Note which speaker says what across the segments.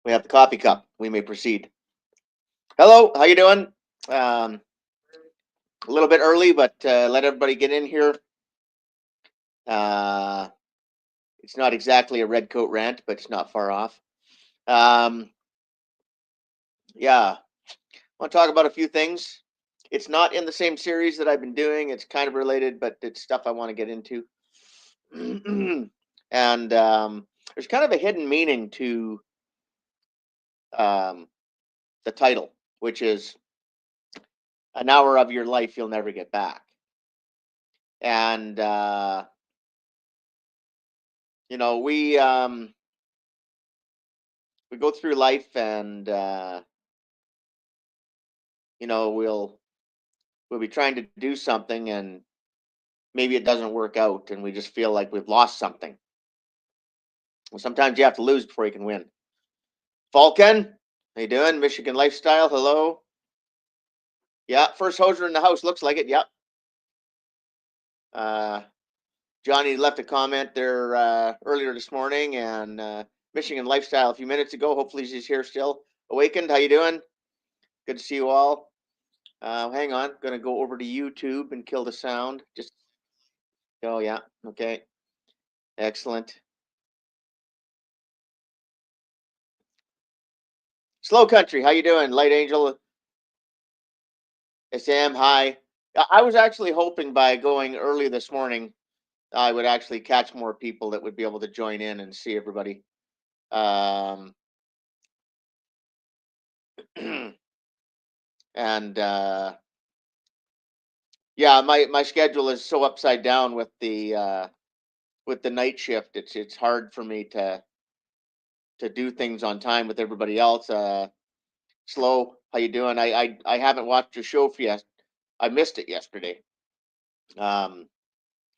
Speaker 1: We have the coffee cup. We may proceed. Hello, how you doing? A little bit early, but let everybody get in here. Uh, it's not exactly a red coat rant, but it's not far off. Yeah, I want to talk about a few things. It's not in the same series that I've been doing. It's kind of related, but it's stuff I want to get into. And there's kind of a hidden meaning to um, the title, which is an hour of your life you'll never get back. And you know, we go through life, and you know, we'll be trying to do something, and maybe it doesn't work out, and we just feel like we've lost something. Well, sometimes you have to lose before you can win. Falcon, how you doing? Michigan Lifestyle, hello. Yeah, first hoser in the house, looks like it. Yep. Johnny left a comment there earlier this morning, and Michigan Lifestyle a few minutes ago. Hopefully she's here still. Awakened, how you doing? Good to see you all. Hang on, gonna go over to YouTube and kill the sound. Just yeah, okay, excellent. Slow Country, how you doing? Light Angel, Sam, hi. I was actually hoping by going early this morning, I would actually catch more people that would be able to join in and see everybody. Um, and yeah, my schedule is so upside down with the night shift. It's hard for me to do things on time with everybody else. Slow, how you doing? I haven't watched your show for yet. I missed it yesterday. Um,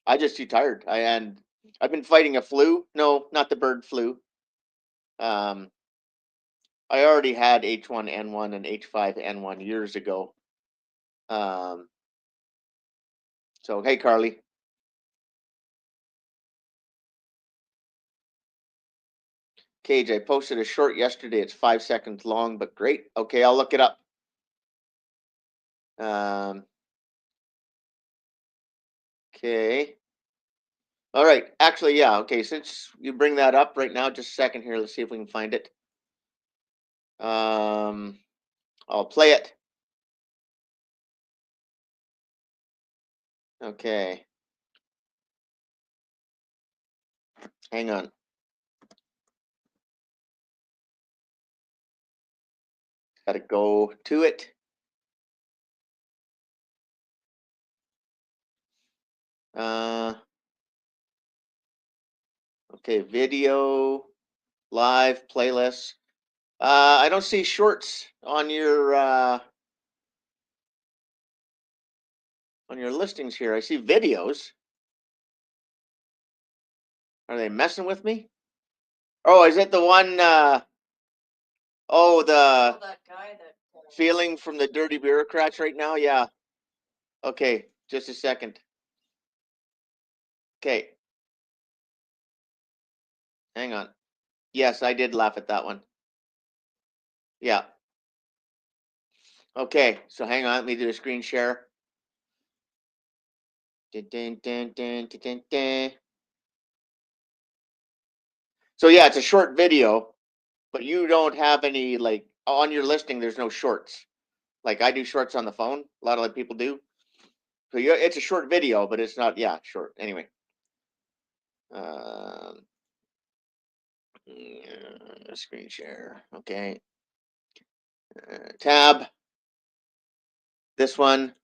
Speaker 1: I just too tired. And I've been fighting a flu. No, not the bird flu. Um, I already had H1N1 and H5N1 years ago. Um, so hey, Carly. Cage, I posted a short yesterday. It's 5 seconds long, but great. Okay, I'll look it up. Okay. All right. Actually, yeah. Okay. Since you bring that up right now, just a second here. Let's see if we can find it. I'll play it. Okay. Hang on. Got to go to it. Okay. Video, live, playlists. I don't see shorts on your listings here. I see videos. Are they messing with me? Oh, is it the one? Oh, the
Speaker 2: that guy that
Speaker 1: feeling from the dirty bureaucrats right now. Yeah. Okay, just a second. Okay, hang on. Yes, I did laugh at that one. Yeah. Okay, so hang on. Let me do a screen share. So yeah, it's a short video, but you don't have any like on your listing. There's no shorts. Like I do shorts on the phone. A lot of like people do. So it's a short video, but it's not. Yeah, short. Anyway. Screen share. Okay. Tab. This one.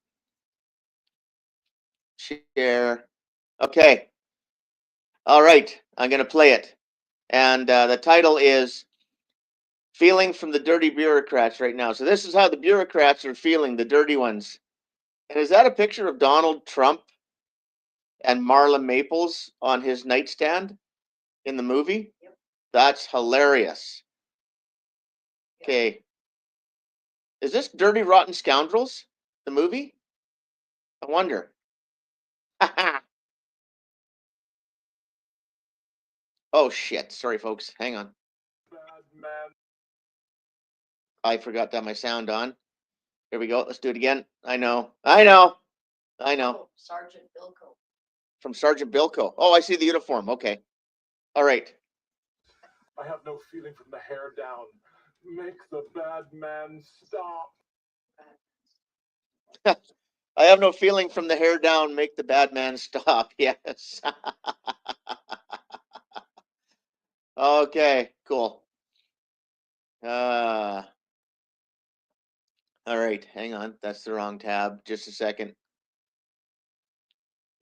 Speaker 1: Share. Okay. All right. I'm going to play it. And the title is Feeling from the Dirty Bureaucrats right now. So this is how the bureaucrats are feeling, the dirty ones. And is that a picture of Donald Trump and Marla Maples on his nightstand in the movie?
Speaker 2: Yep.
Speaker 1: That's hilarious.
Speaker 2: Yep.
Speaker 1: Okay. Is this Dirty Rotten Scoundrels, the movie? I wonder. Oh, shit. Sorry, folks. Hang on.
Speaker 3: Bad man.
Speaker 1: I forgot to have my sound on. Here we go. Let's do it again. I know.
Speaker 2: Oh, Sergeant Bilko.
Speaker 1: From Sergeant Bilko. Oh, I see the uniform. Okay. All right.
Speaker 3: I have no feeling from the hair down. Make the bad man stop.
Speaker 1: I have no feeling from the hair down. Make the bad man stop. Yes. Okay, cool. All right, hang on. That's the wrong tab. Just a second.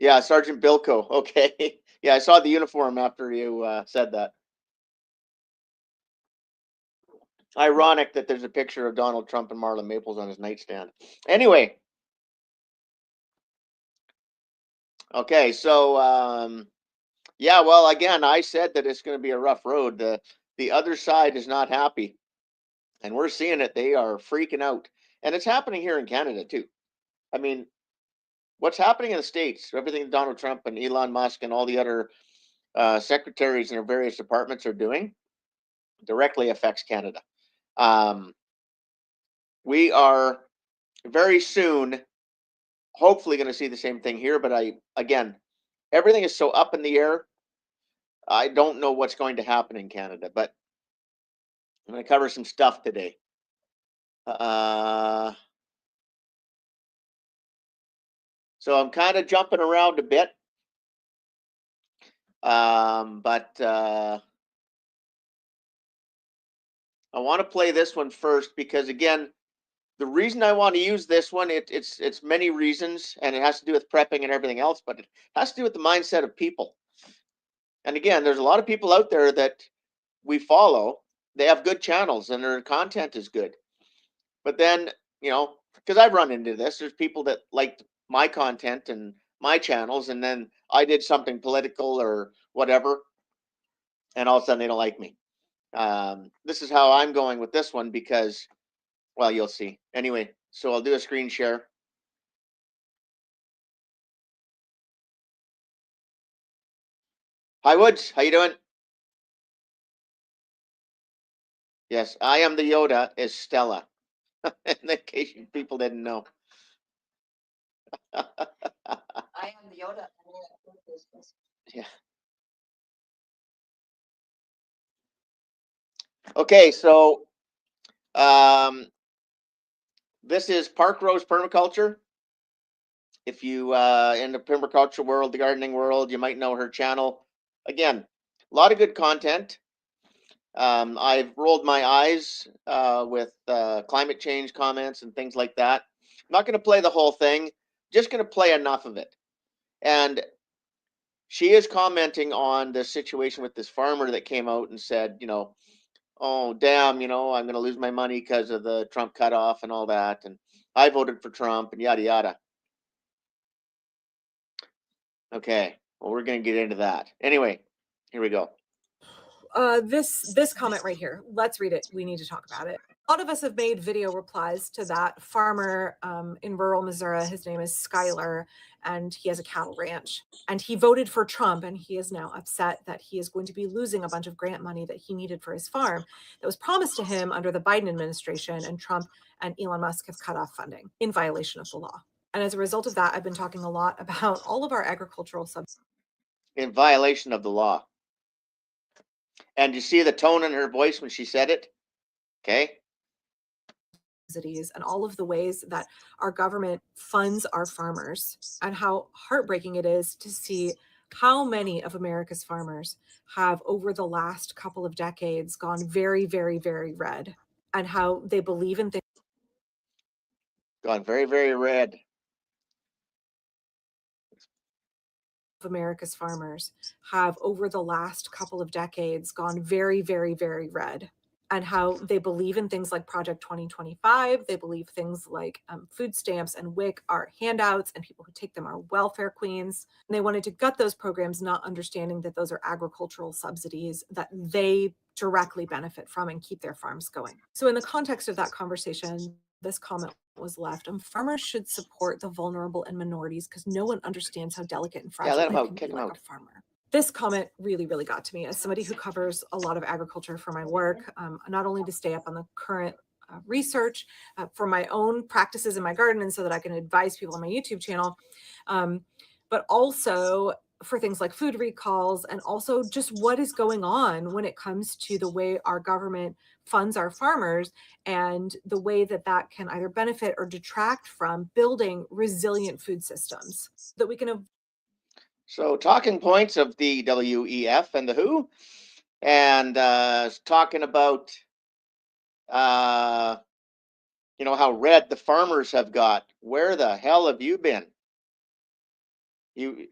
Speaker 1: Yeah, Sergeant Bilko. Okay. Yeah, I saw the uniform after you said that. Ironic that there's a picture of Donald Trump and Marla Maples on his nightstand. Anyway. Okay, so yeah, well, again, I said that it's going to be a rough road. The other side is not happy, and we're seeing it. They are freaking out, and it's happening here in Canada too. I mean, what's happening in the States, everything Donald Trump and Elon Musk and all the other secretaries in their various departments are doing directly affects Canada. We are very soon, hopefully, going to see the same thing here. But again, everything is so up in the air. I don't know what's going to happen in Canada, but I'm going to cover some stuff today. So I'm kind of jumping around a bit. But I want to play this one first because, again, the reason I want to use this one, it's many reasons, and it has to do with prepping and everything else, but it has to do with the mindset of people. And again, there's a lot of people out there that we follow. They have good channels and their content is good. But then, because I've run into this, there's people that liked my content and my channels, and then I did something political or whatever, and all of a sudden they don't like me. This is how I'm going with this one because, well, you'll see. Anyway, so I'll do a screen share. Hi, Woods. How you doing? Yes, I am the Yoda is Stella. In case people didn't know.
Speaker 2: I am the Yoda.
Speaker 1: Yeah. Okay, so this is Park Rose Permaculture. If you in the permaculture world, the gardening world, you might know her channel. Again, a lot of good content. I've rolled my eyes with climate change comments and things like that. I'm not going to play the whole thing, just going to play enough of it. And she is commenting on the situation with this farmer that came out and said, oh, damn, I'm going to lose my money because of the Trump cutoff and all that. And I voted for Trump and yada, yada. Okay, well, we're going to get into that. Anyway, here we go.
Speaker 4: This comment right here. Let's read it. We need to talk about it. A lot of us have made video replies to that farmer in rural Missouri. His name is Skylar, and he has a cattle ranch. And he voted for Trump, and he is now upset that he is going to be losing a bunch of grant money that he needed for his farm that was promised to him under the Biden administration, and Trump and Elon Musk have cut off funding in violation of the law. And as a result of that, I've been talking a lot about all of our agricultural subsidies.
Speaker 1: In violation of the law. And you see the tone in her voice when she said it? Okay.
Speaker 4: And all of the ways that our government funds our farmers, and how heartbreaking it is to see how many of America's farmers have over the last couple of decades gone very, very, very red, and how they believe in things.
Speaker 1: Gone very, very red.
Speaker 4: America's farmers have over the last couple of decades gone very, very, very red, and how they believe in things like Project 2025. They believe things like food stamps and WIC are handouts, and people who take them are welfare queens. And they wanted to gut those programs, not understanding that those are agricultural subsidies that they directly benefit from and keep their farms going. So in the context of that conversation, this comment was left. Farmers should support the vulnerable and minorities because no one understands how delicate and fragile life can be like a farmer. This comment really, really got to me as somebody who covers a lot of agriculture for my work, not only to stay up on the current research for my own practices in my garden, and so that I can advise people on my YouTube channel, but also for things like food recalls, and also just what is going on when it comes to the way our government funds our farmers, and the way that that can either benefit or detract from building resilient food systems that we can.
Speaker 1: So talking points of the WEF and the WHO, and talking about you know, how red the farmers have got. Where the hell have you been? You,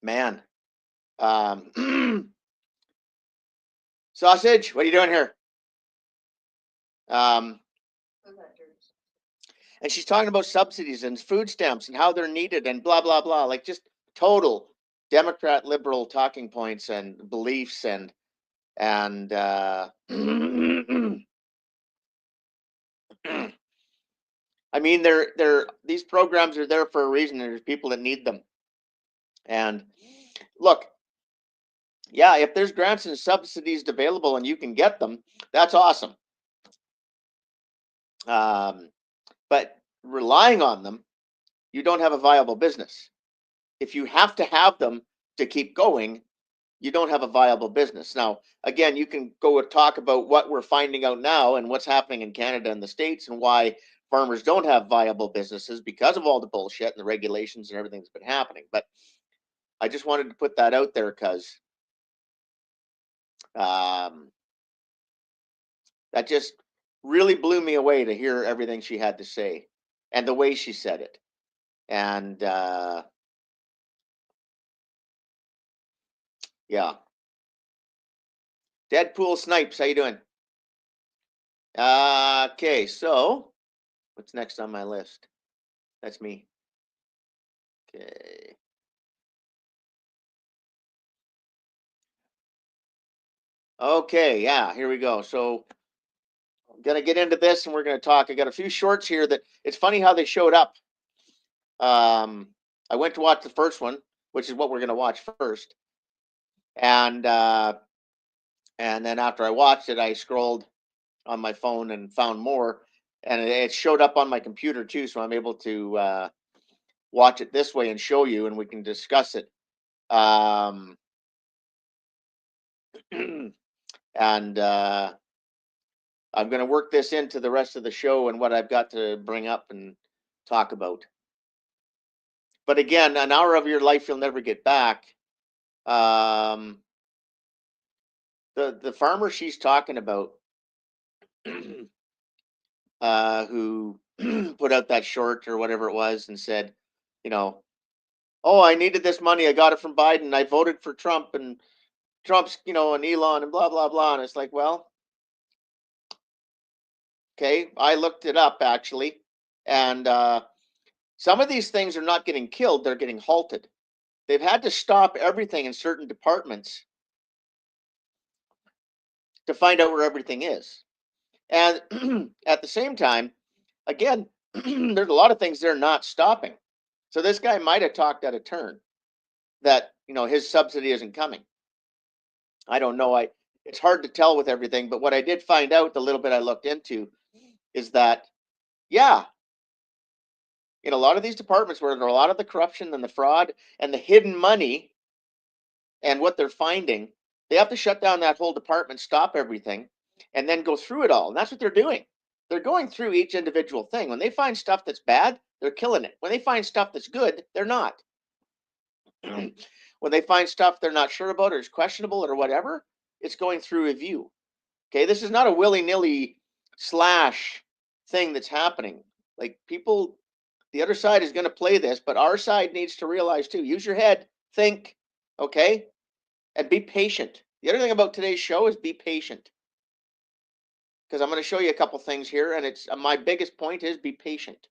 Speaker 1: man. Sausage, what are you doing here? And she's talking about subsidies and food stamps and how they're needed and blah, blah, blah. Like just total Democrat liberal talking points and beliefs and I mean, these programs are there for a reason. There's people that need them. And look, yeah, if there's grants and subsidies available and you can get them, that's awesome. But relying on them, you don't have a viable business. If you have to have them to keep going, you don't have a viable business. Now, again, you can go and talk about what we're finding out now and what's happening in Canada and the States and why farmers don't have viable businesses because of all the bullshit and the regulations and everything that's been happening. But I just wanted to put that out there because that just really blew me away to hear everything she had to say and the way she said it. And yeah. Deadpool Snipes, how you doing? Okay, so what's next on my list? That's me. Okay. Okay, yeah, here we go. So I'm gonna get into this and we're gonna talk. I got a few shorts here that it's funny how they showed up. I went to watch the first one, which is what we're gonna watch first. And then after I watched it, I scrolled on my phone and found more. And it showed up on my computer too, so I'm able to watch it this way and show you, and we can discuss it. And I'm going to work this into the rest of the show and what I've got to bring up and talk about. But again, an hour of your life you'll never get back. The farmer she's talking about, who put out that short or whatever it was and said, you know, oh, I needed this money. I got it from Biden. I voted for Trump, and Trump's, you know, and Elon and blah, blah, blah. And it's like, well, okay, I looked it up actually. And some of these things are not getting killed, they're getting halted. They've had to stop everything in certain departments to find out where everything is. And at the same time, again, there's a lot of things they're not stopping. So this guy might have talked out of turn that, you know, his subsidy isn't coming. I don't know. It's hard to tell with everything, but what I did find out, the little bit I looked into, is that, yeah, in a lot of these departments where there are a lot of the corruption and the fraud and the hidden money and what they're finding, they have to shut down that whole department, stop everything, and then go through it all. And that's what they're doing. They're going through each individual thing. When they find stuff that's bad, they're killing it. When they find stuff that's good, they're not. When they find stuff they're not sure about or is questionable or whatever, it's going through review. Okay, this is not a willy-nilly slash thing that's happening. Like, people, the other side is going to play this, but our side needs to realize too, use your head, think, okay, and be patient. The other thing about today's show is be patient, because I'm going to show you a couple things here, and it's my biggest point is be patient.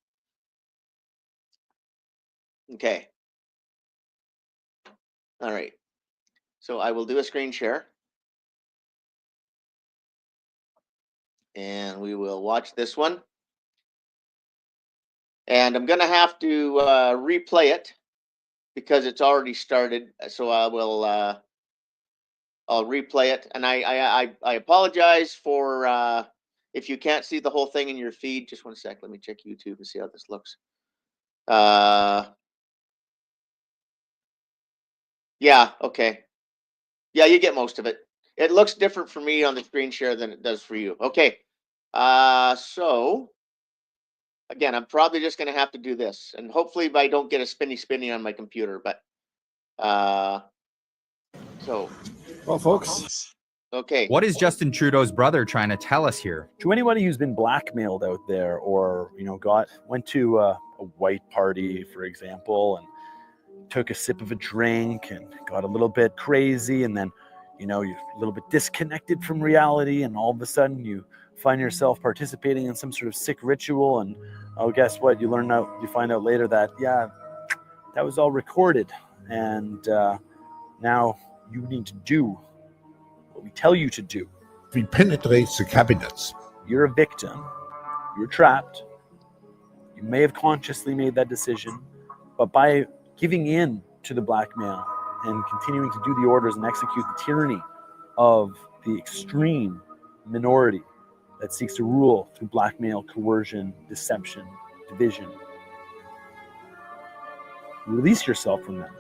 Speaker 1: Okay. All right. So I will do a screen share, and we will watch this one. And I'm going to have to replay it because it's already started. So I will I'll replay it. And I apologize for If you can't see the whole thing in your feed, just one sec. Let me check YouTube and see how this looks. Yeah, okay. Yeah, you get most of it. It looks different for me on the screen share than it does for you. Okay. So again, I'm probably just going to have to do this, and hopefully I don't get a spinny on my computer, but so.
Speaker 5: Well, folks.
Speaker 1: Okay.
Speaker 6: What is Justin Trudeau's brother trying to tell us here?
Speaker 5: To anybody who's been blackmailed out there, or went to a white party, for example, and took a sip of a drink and got a little bit crazy, and then you're a little bit disconnected from reality, and all of a sudden you find yourself participating in some sort of sick ritual, and guess what? You find out later that that was all recorded, and now you need to do what we tell you to do.
Speaker 7: We penetrate the cabinets.
Speaker 5: You're a victim. You're trapped. You may have consciously made that decision, but by giving in to the blackmail and continuing to do the orders and execute the tyranny of the extreme minority that seeks to rule through blackmail, coercion, deception, division, release yourself from them.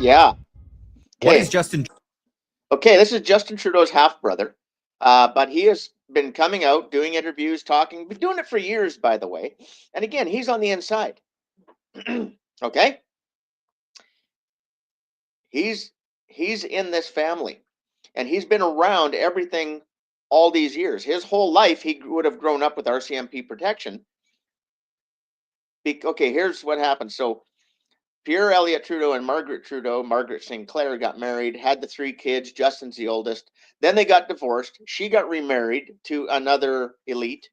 Speaker 1: Yeah.
Speaker 6: What is Justin?
Speaker 1: Okay, this is Justin Trudeau's half brother, but he has been coming out, doing interviews, talking, been doing it for years, by the way. And again, he's on the inside. Okay, he's in this family, and he's been around everything all these years. His whole life, he would have grown up with RCMP protection. Okay, here's what happened. So Pierre Elliott Trudeau and Margaret Sinclair got married, had the 3 kids. Justin's the oldest. Then they got divorced. She got remarried to another elite,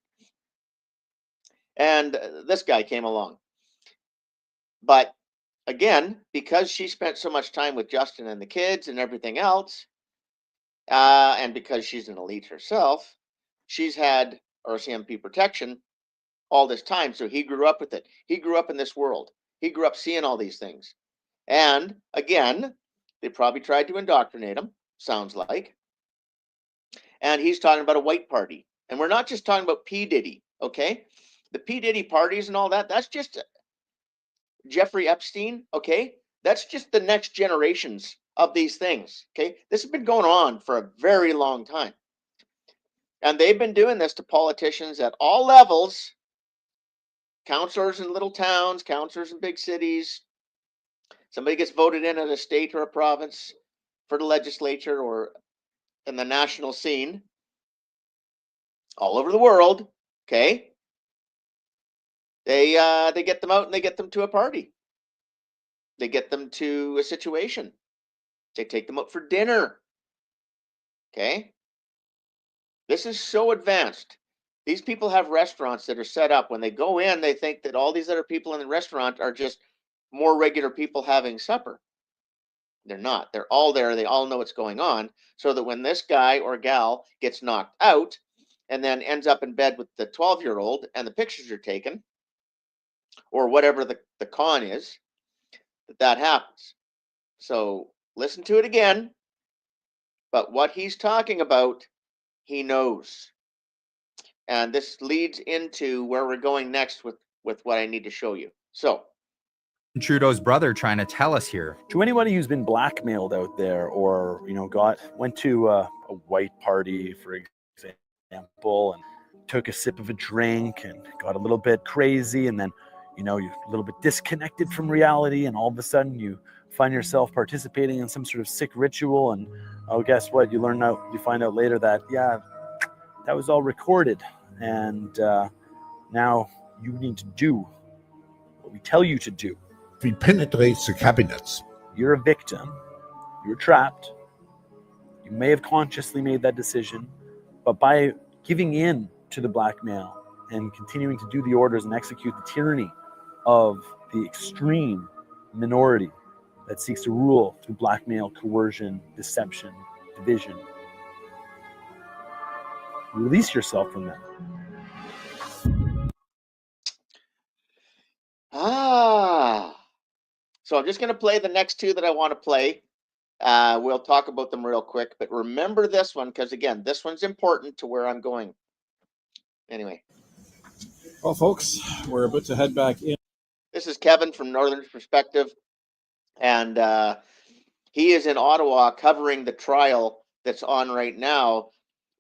Speaker 1: and this guy came along. But again, because she spent so much time with Justin and the kids and everything else, and because she's an elite herself, she's had RCMP protection all this time. So he grew up with it. He grew up in this world. He grew up seeing all these things. And again, they probably tried to indoctrinate him, sounds like. And he's talking about a white party. And we're not just talking about P. Diddy, okay? The P. Diddy parties and all that, that's just Jeffrey Epstein, okay? That's just the next generations of these things, okay? This has been going on for a very long time. And they've been doing this to politicians at all levels, councillors in little towns, councillors in big cities. Somebody gets voted in at a state or a province for the legislature or in the national scene all over the world, okay? They get them out and they get them to a party. They get them to a situation. They take them out for dinner. Okay? This is so advanced. These people have restaurants that are set up. When they go in, they think that all these other people in the restaurant are just more regular people having supper. They're not. They're all there. They all know what's going on. So that when this guy or gal gets knocked out and then ends up in bed with the 12-year-old and the pictures are taken, or whatever the con is, that happens. So listen to it again. But what he's talking about, he knows. And this leads into where we're going next with what I need to show you. So
Speaker 6: Trudeau's brother trying to tell us here.
Speaker 5: To anybody who's been blackmailed out there, or went to a white party, for example, and took a sip of a drink and got a little bit crazy, and then you're a little bit disconnected from reality, and all of a sudden you find yourself participating in some sort of sick ritual, and guess what? You find out later that that was all recorded, and now you need to do what we tell you to do.
Speaker 7: We penetrate the cabinets.
Speaker 5: You're a victim. You're trapped. You may have consciously made that decision, but by giving in to the blackmail and continuing to do the orders and execute the tyranny of the extreme minority that seeks to rule through blackmail, coercion, deception, division, release yourself from them.
Speaker 1: so I'm just going to play the next 2 that I want to play. We'll talk about them real quick, but remember this one, because again, this one's important to where I'm going. Anyway.
Speaker 8: Well, folks, we're about to head back in.
Speaker 1: This is Kevin from Northern Perspective, and he is in Ottawa covering the trial that's on right now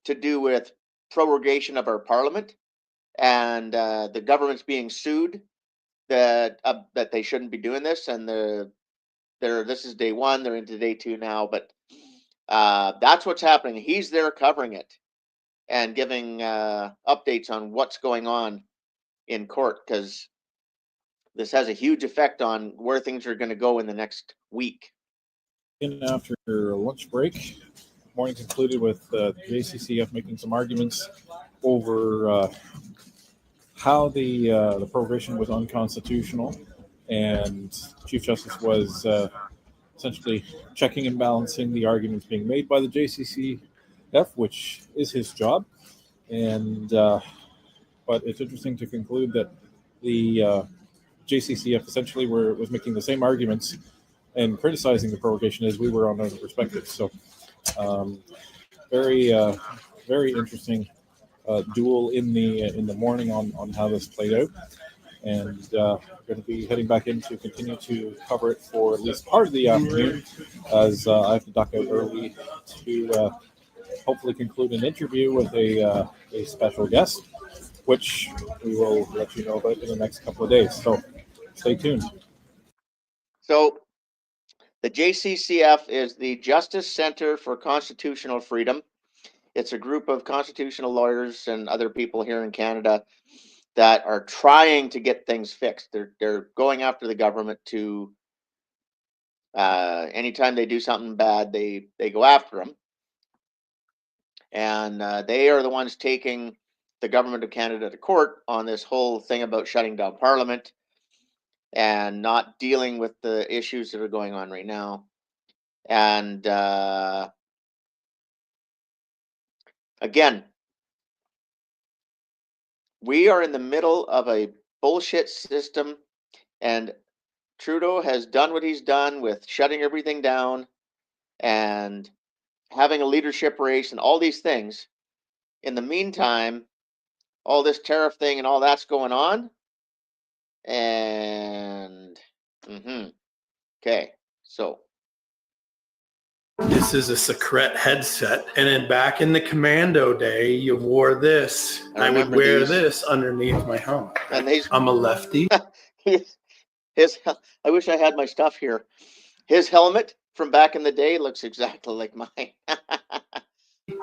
Speaker 1: to do with prorogation of our parliament, and the government's being sued that they shouldn't be doing this, and this is day one, they're into day two now, but that's what's happening. He's there covering it and giving updates on what's going on in court, because this has a huge effect on where things are going to go in the next week.
Speaker 8: In after lunch break, morning concluded with JCCF making some arguments over how the prohibition was unconstitutional, and Chief Justice was essentially checking and balancing the arguments being made by the JCCF, which is his job. And but it's interesting to conclude that the JCCF essentially was making the same arguments and criticizing the prorogation as we were on other perspectives. So very interesting duel in the morning on how this played out. And going to be heading back in to continue to cover it for at least part of the afternoon, as I have to duck out early to hopefully conclude an interview with a special guest, which we will let you know about in the next couple of days. So stay tuned.
Speaker 1: So the JCCF is the Justice Center for Constitutional Freedom. It's a group of constitutional lawyers and other people here in Canada that are trying to get things fixed. They're going after the government to anytime they do something bad, they go after them. And they are the ones taking the government of Canada to court on this whole thing about shutting down Parliament and not dealing with the issues that are going on right now. And again, we are in the middle of a bullshit system, and Trudeau has done what he's done with shutting everything down and having a leadership race and all these things. In the meantime, all this tariff thing and all that's going on. And okay, so
Speaker 9: this is a secret headset, and then back in the commando day, you wore this. I would wear this underneath my helmet.
Speaker 1: And
Speaker 9: I'm a lefty.
Speaker 1: I wish I had my stuff here. His helmet from back in the day looks exactly like mine.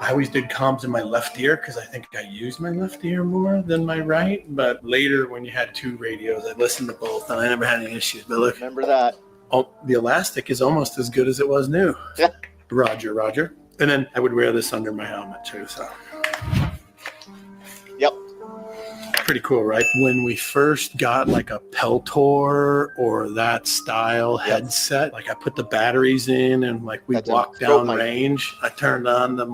Speaker 9: I always did comms in my left ear because I think I used my left ear more than my right. But later, when you had two radios, I listened to both, and I never had any issues. But look,
Speaker 1: remember that?
Speaker 9: Oh, the elastic is almost as good as it was new.
Speaker 1: Yeah.
Speaker 9: Roger. And then I would wear this under my helmet too. So.
Speaker 1: Yep.
Speaker 9: Pretty cool, right? When we first got like a Peltor or that style headset, like I put the batteries in and like we walked down range. I turned on the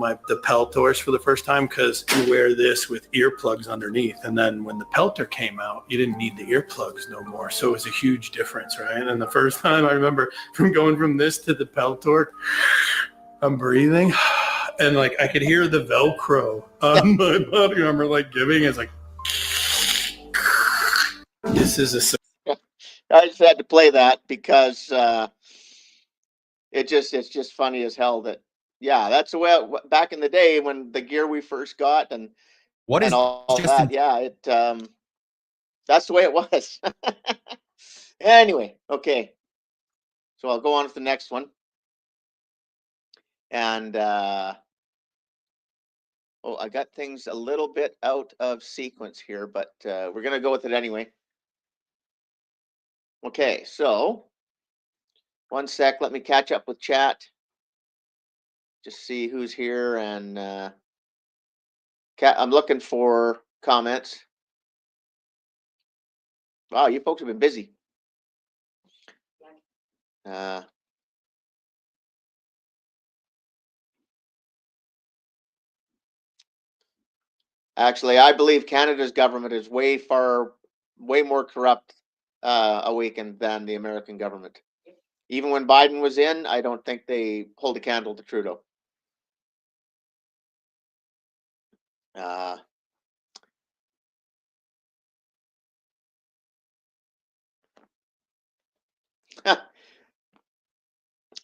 Speaker 9: Peltors for the first time because you wear this with earplugs underneath. And then when the Peltor came out, you didn't need the earplugs no more. So it was a huge difference, right? And the first time I remember from going from this to the Peltor, I'm breathing and like I could hear the Velcro on my body armor like giving. It's like, this is
Speaker 1: I just had to play that because it's just funny as hell that that's the way back in the day when the gear we first got and all that. Yeah, that's the way it was. Anyway, okay. So I'll go on to the next one. And I got things a little bit out of sequence here, but we're gonna go with it anyway. Okay, so one sec, let me catch up with chat. Just see who's here, and I'm looking for comments. Wow, you folks have been busy. Actually, I believe Canada's government is way more corrupt awakened than the American government. Even when Biden was in, I don't think they hold a candle to Trudeau.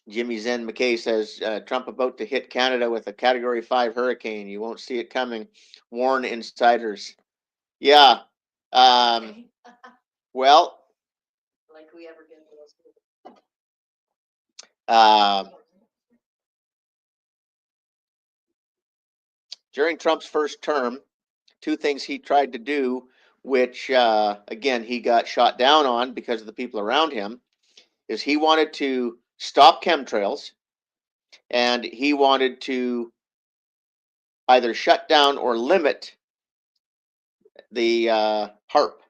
Speaker 1: Jimmy Zen McKay says Trump about to hit Canada with a Category 5 hurricane. You won't see it coming. Warn insiders. Yeah. Well,
Speaker 2: Like we ever get to those people.
Speaker 1: During Trump's first term, two things he tried to do, which again he got shot down on because of the people around him, is he wanted to stop chemtrails, and he wanted to either shut down or limit the HARP.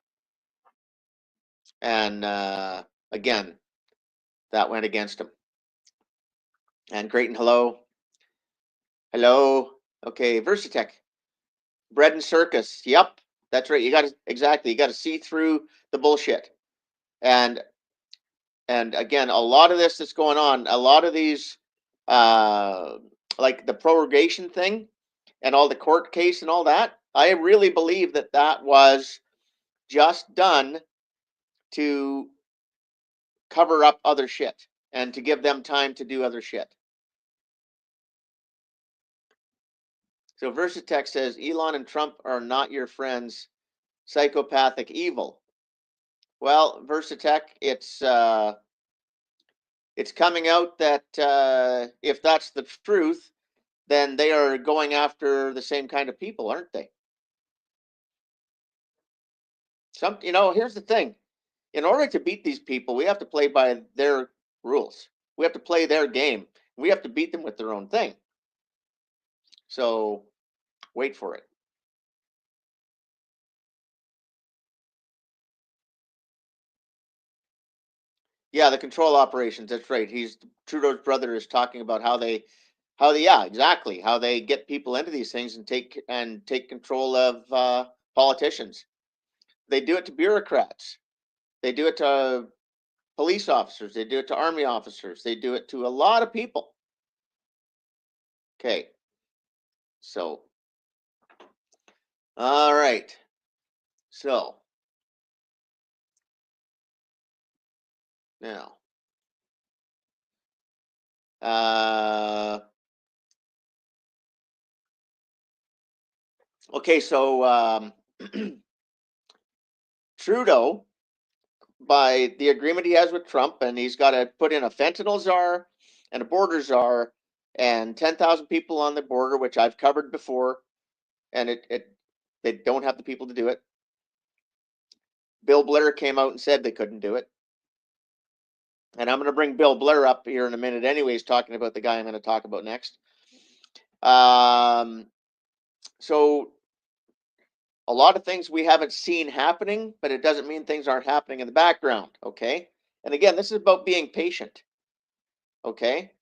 Speaker 1: And again, that went against him. And Creighton, hello. Hello. Okay, Versatech. Bread and circus. Yep, that's right. You got to exactly. You got to see through the bullshit. And again, a lot of this that's going on, a lot of these, like the prorogation thing, and all the court case and all that. I really believe that that was just done to cover up other shit and to give them time to do other shit. So Versatech says Elon and Trump are not your friends, psychopathic evil. Well, Versatech, it's coming out that if that's the truth, then they are going after the same kind of people, aren't they? Here's the thing. In order to beat these people, we have to play by their rules. We have to play their game. We have to beat them with their own thing. So wait for it. Yeah, the control operations. That's right. Trudeau's brother is talking about how they get people into these things and take control of politicians. They do it to bureaucrats. They do it to police officers. They do it to army officers. They do it to a lot of people. Okay. So, all right. So, now, okay, so Trudeau, by the agreement he has with Trump, and he's got to put in a fentanyl czar and a border czar and 10,000 people on the border, which I've covered before, and they don't have the people to do it. Bill Blair came out and said they couldn't do it. And I'm going to bring Bill Blair up here in a minute anyways, talking about the guy I'm going to talk about next. So a lot of things we haven't seen happening, but it doesn't mean things aren't happening in the background, okay? And again, this is about being patient, okay?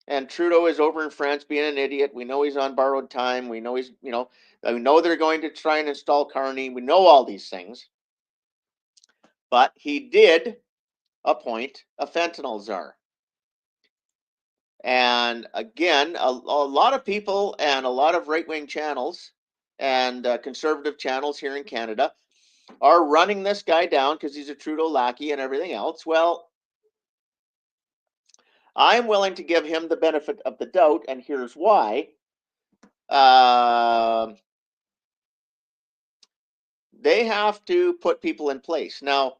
Speaker 1: And Trudeau is over in France being an idiot. We know he's on borrowed time. We know we know they're going to try and install Carney. We know all these things. But he did appoint a fentanyl czar. And again, a lot of people and a lot of right-wing channels and conservative channels here in Canada are running this guy down because he's a Trudeau lackey and everything else. Well, I'm willing to give him the benefit of the doubt, and here's why. They have to put people in place. Now,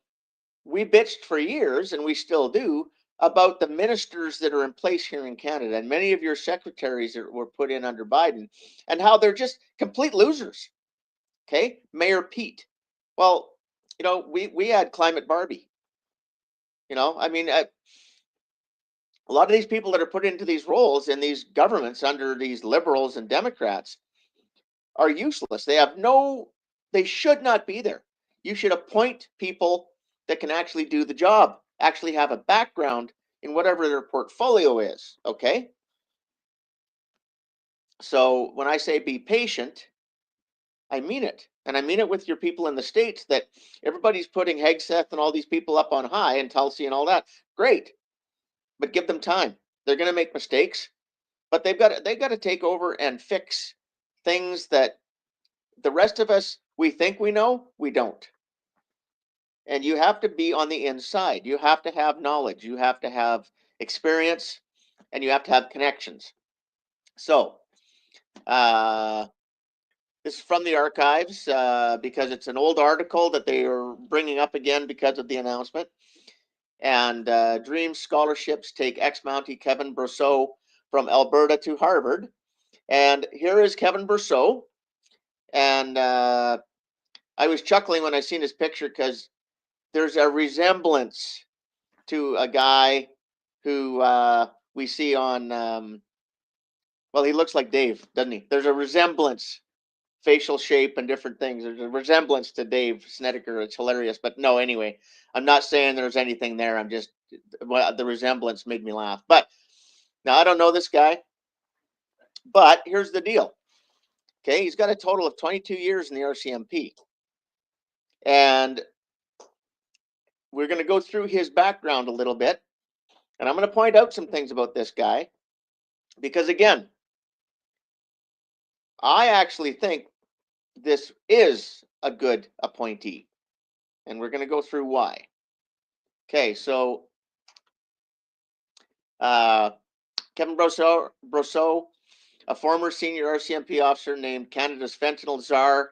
Speaker 1: we bitched for years, and we still do, about the ministers that are in place here in Canada, and many of your secretaries that were put in under Biden, and how they're just complete losers. Okay, Mayor Pete. Well, we had Climate Barbie. I mean, a lot of these people that are put into these roles in these governments under these liberals and Democrats are useless. They should not be there. You should appoint people that can actually do the job, actually have a background in whatever their portfolio is, okay? So when I say be patient, I mean it. And I mean it with your people in the States, that everybody's putting Hegseth and all these people up on high and Tulsi and all that. Great. But give them time. They're going to make mistakes, but they've got to take over and fix things that the rest of us, we think we know, we don't. And you have to be on the inside. You have to have knowledge. You have to have experience, and you have to have connections. So, this is from the archives because it's an old article that they are bringing up again because of the announcement. And Dream Scholarships take ex-Mountie Kevin Brousseau from Alberta to Harvard. And here is Kevin Brousseau. And I was chuckling when I seen his picture because there's a resemblance to a guy who we see on, well, he looks like Dave, doesn't he? There's a resemblance, facial shape and different things. There's a resemblance to Dave Snedeker. It's hilarious. But no, anyway, I'm not saying there's anything there. I'm just, well, the resemblance made me laugh. But now I don't know this guy. But here's the deal. Okay, he's got a total of 22 years in the RCMP. And we're going to go through his background a little bit. And I'm going to point out some things about this guy. Because again, I actually think this is a good appointee. And we're going to go through why. Okay, so Kevin Brousseau, a former senior RCMP officer named Canada's fentanyl czar.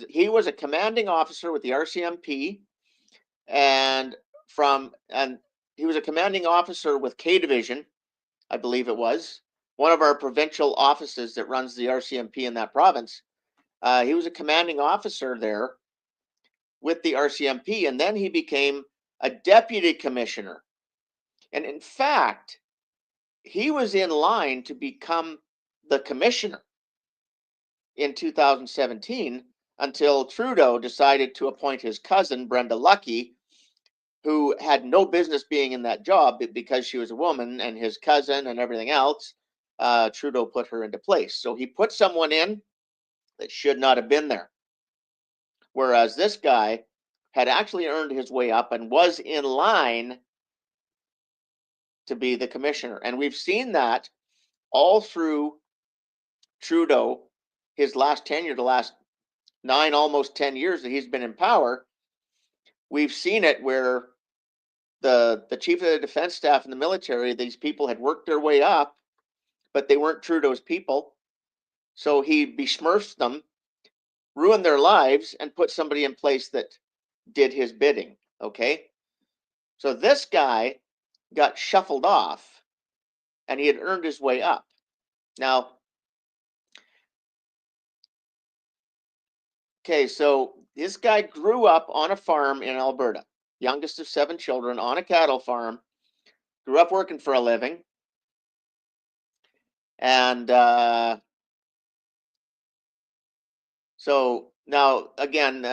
Speaker 1: He was a commanding officer with the RCMP, and he was a commanding officer with K Division, I believe it was, one of our provincial offices that runs the RCMP in that province. He was a commanding officer there with the RCMP, and then he became a deputy commissioner. And in fact, he was in line to become the commissioner in 2017 until Trudeau decided to appoint his cousin, Brenda Lucky, who had no business being in that job because she was a woman, and his cousin and everything else. Trudeau put her into place. So he put someone in that should not have been there. Whereas this guy had actually earned his way up and was in line to be the commissioner. And we've seen that all through Trudeau, his last tenure, the last 9, almost 10 years that he's been in power. We've seen it where the chief of the defense staff in the military, these people had worked their way up, but they weren't Trudeau's people. So he besmirched them, ruined their lives, and put somebody in place that did his bidding. Okay. So this guy got shuffled off, and he had earned his way up. Now, okay, so this guy grew up on a farm in Alberta, youngest of 7 children, on a cattle farm, grew up working for a living. And so now, again,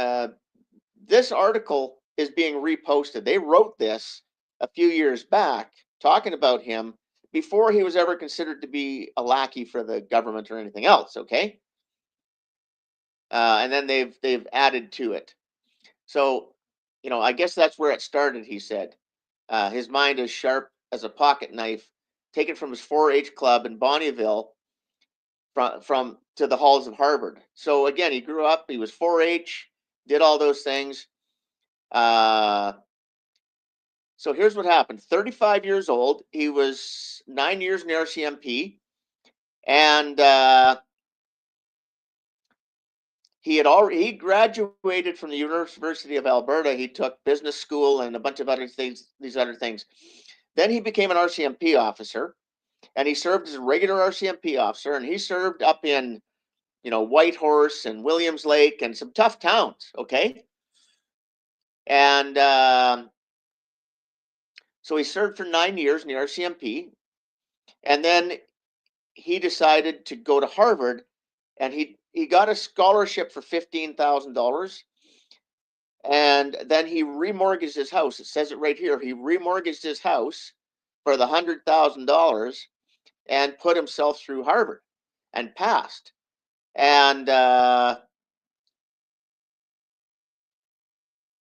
Speaker 1: this article is being reposted. They wrote this a few years back talking about him before he was ever considered to be a lackey for the government or anything else, okay? And then they've added to it. So, I guess that's where it started, he said. His mind is sharp as a pocket knife, taken from his 4-H club in Bonnyville from to the halls of Harvard. So again, he grew up, he was 4-H, did all those things. So here's what happened. 35 years old. He was 9 years in the RCMP. And he graduated from the University of Alberta. He took business school and a bunch of other things, these other things. Then he became an RCMP officer, and he served as a regular RCMP officer, and he served up in, Whitehorse and Williams Lake and some tough towns, okay? And so he served for 9 years in the RCMP, and then he decided to go to Harvard, and he got a scholarship for $15,000, and then he remortgaged his house. It says it right here. He remortgaged his house for the $100,000 and put himself through Harvard and passed. And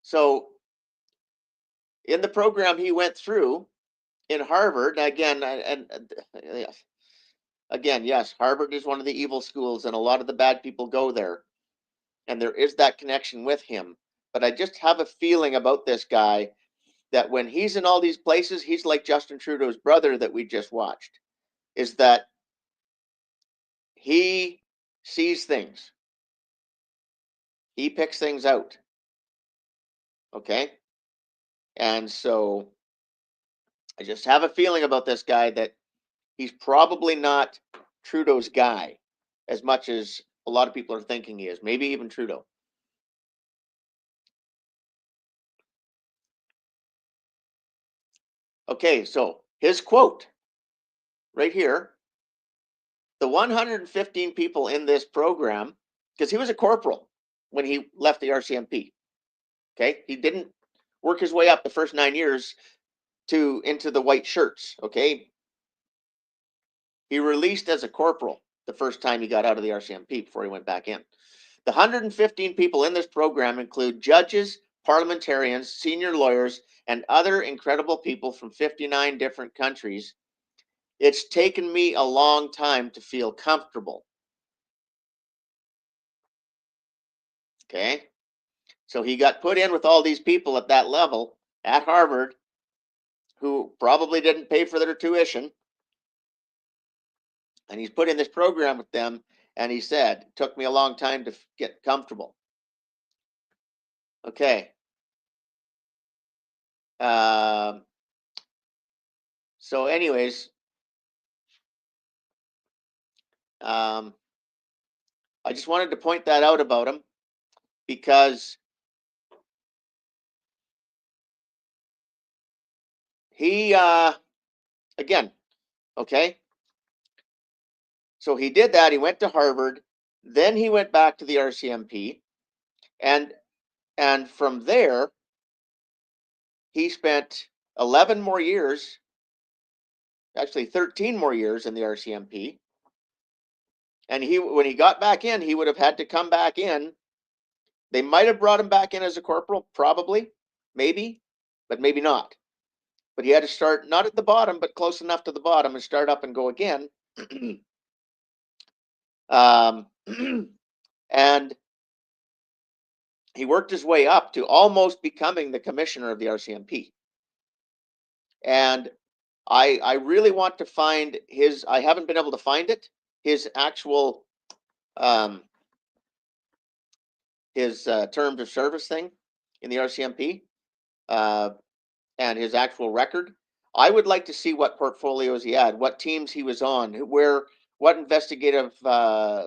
Speaker 1: so in the program he went through in Harvard, again, again, yes, Harvard is one of the evil schools, and a lot of the bad people go there. And there is that connection with him. But I just have a feeling about this guy that when he's in all these places, he's like Justin Trudeau's brother that we just watched, is that he sees things. He picks things out. Okay? And so I just have a feeling about this guy that he's probably not Trudeau's guy as much as a lot of people are thinking he is. Maybe even Trudeau. Okay, so his quote right here, the 115 people in this program, because he was a corporal when he left the RCMP. Okay, he didn't work his way up the first 9 years into the white shirts. Okay, he released as a corporal the first time he got out of the RCMP before he went back in. The 115 people in this program include judges, parliamentarians, senior lawyers, and other incredible people from 59 different countries. It's taken me a long time to feel comfortable. Okay, so he got put in with all these people at that level at Harvard who probably didn't pay for their tuition. And he's put in this program with them. And he said, it took me a long time to get comfortable. Okay. So anyways, I just wanted to point that out about him because he, again, okay. So he did that. He went to Harvard. Then he went back to the RCMP. And from there, he spent 11 more years, actually 13 more years in the RCMP. And when he got back in, he would have had to come back in. They might have brought him back in as a corporal, probably, maybe, but maybe not. But he had to start not at the bottom, but close enough to the bottom and start up and go again. And he worked his way up to almost becoming the commissioner of the RCMP. And I really want to find his, I haven't been able to find it, his actual, his terms of service thing in the RCMP, and his actual record. I would like to see what portfolios he had, what teams he was on, what investigative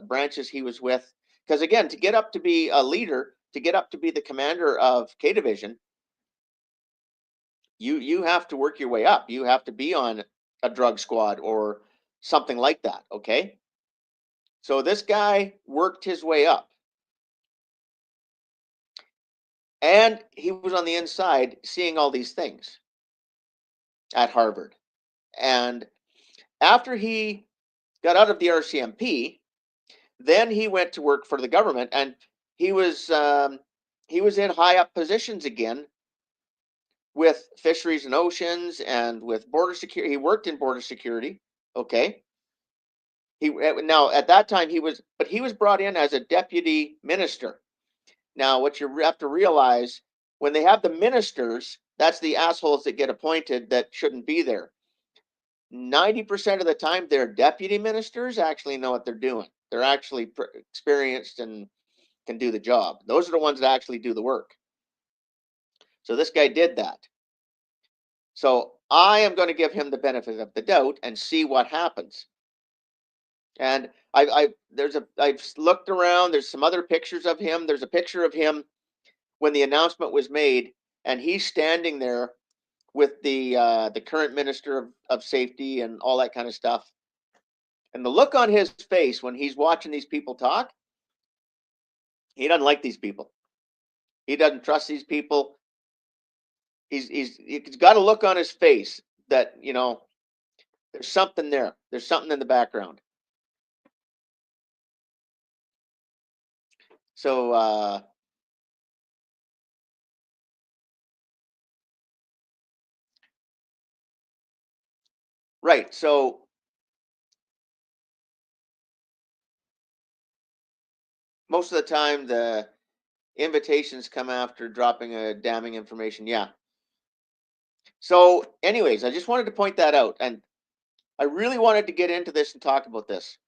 Speaker 1: branches he was with. Because again, to get up to be a leader, to get up to be the commander of K Division, you have to work your way up. You have to be on a drug squad or something like that. Okay. So this guy worked his way up. And he was on the inside seeing all these things at Harvard. And after he got out of the RCMP, then he went to work for the government, and he was in high up positions again with fisheries and oceans and with border security. He worked in border security. Okay. Now at that time he was brought in as a deputy minister. Now what you have to realize, when they have the ministers, that's the assholes that get appointed that shouldn't be there. 90% of the time, their deputy ministers actually know what they're doing. They're actually experienced and can do the job. Those are the ones that actually do the work. So this guy did that. So I am going to give him the benefit of the doubt and see what happens. And I've looked around. There's some other pictures of him. There's a picture of him when the announcement was made, and he's standing there with the current minister of safety and all that kind of stuff. And the look on his face when he's watching these people talk, he doesn't like these people. He doesn't trust these people. He's got a look on his face that, you know, there's something there. There's something in the background. So, right. So most of the time the invitations come after dropping a damning information. Yeah. So anyways, I just wanted to point that out. And I really wanted to get into this and talk about this.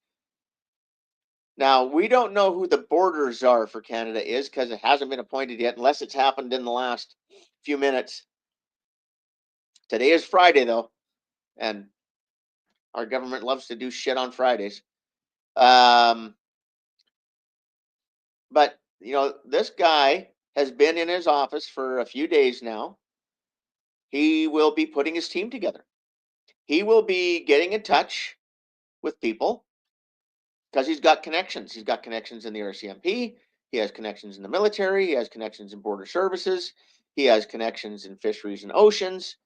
Speaker 1: Now, we don't know who the border czar for Canada is because it hasn't been appointed yet, unless it's happened in the last few minutes. Today is Friday, though, and our government loves to do shit on Fridays. But, this guy has been in his office for a few days now. He will be putting his team together. He will be getting in touch with people because he's got connections. He's got connections in the RCMP. He has connections in the military. He has connections in border services. He has connections in fisheries and oceans.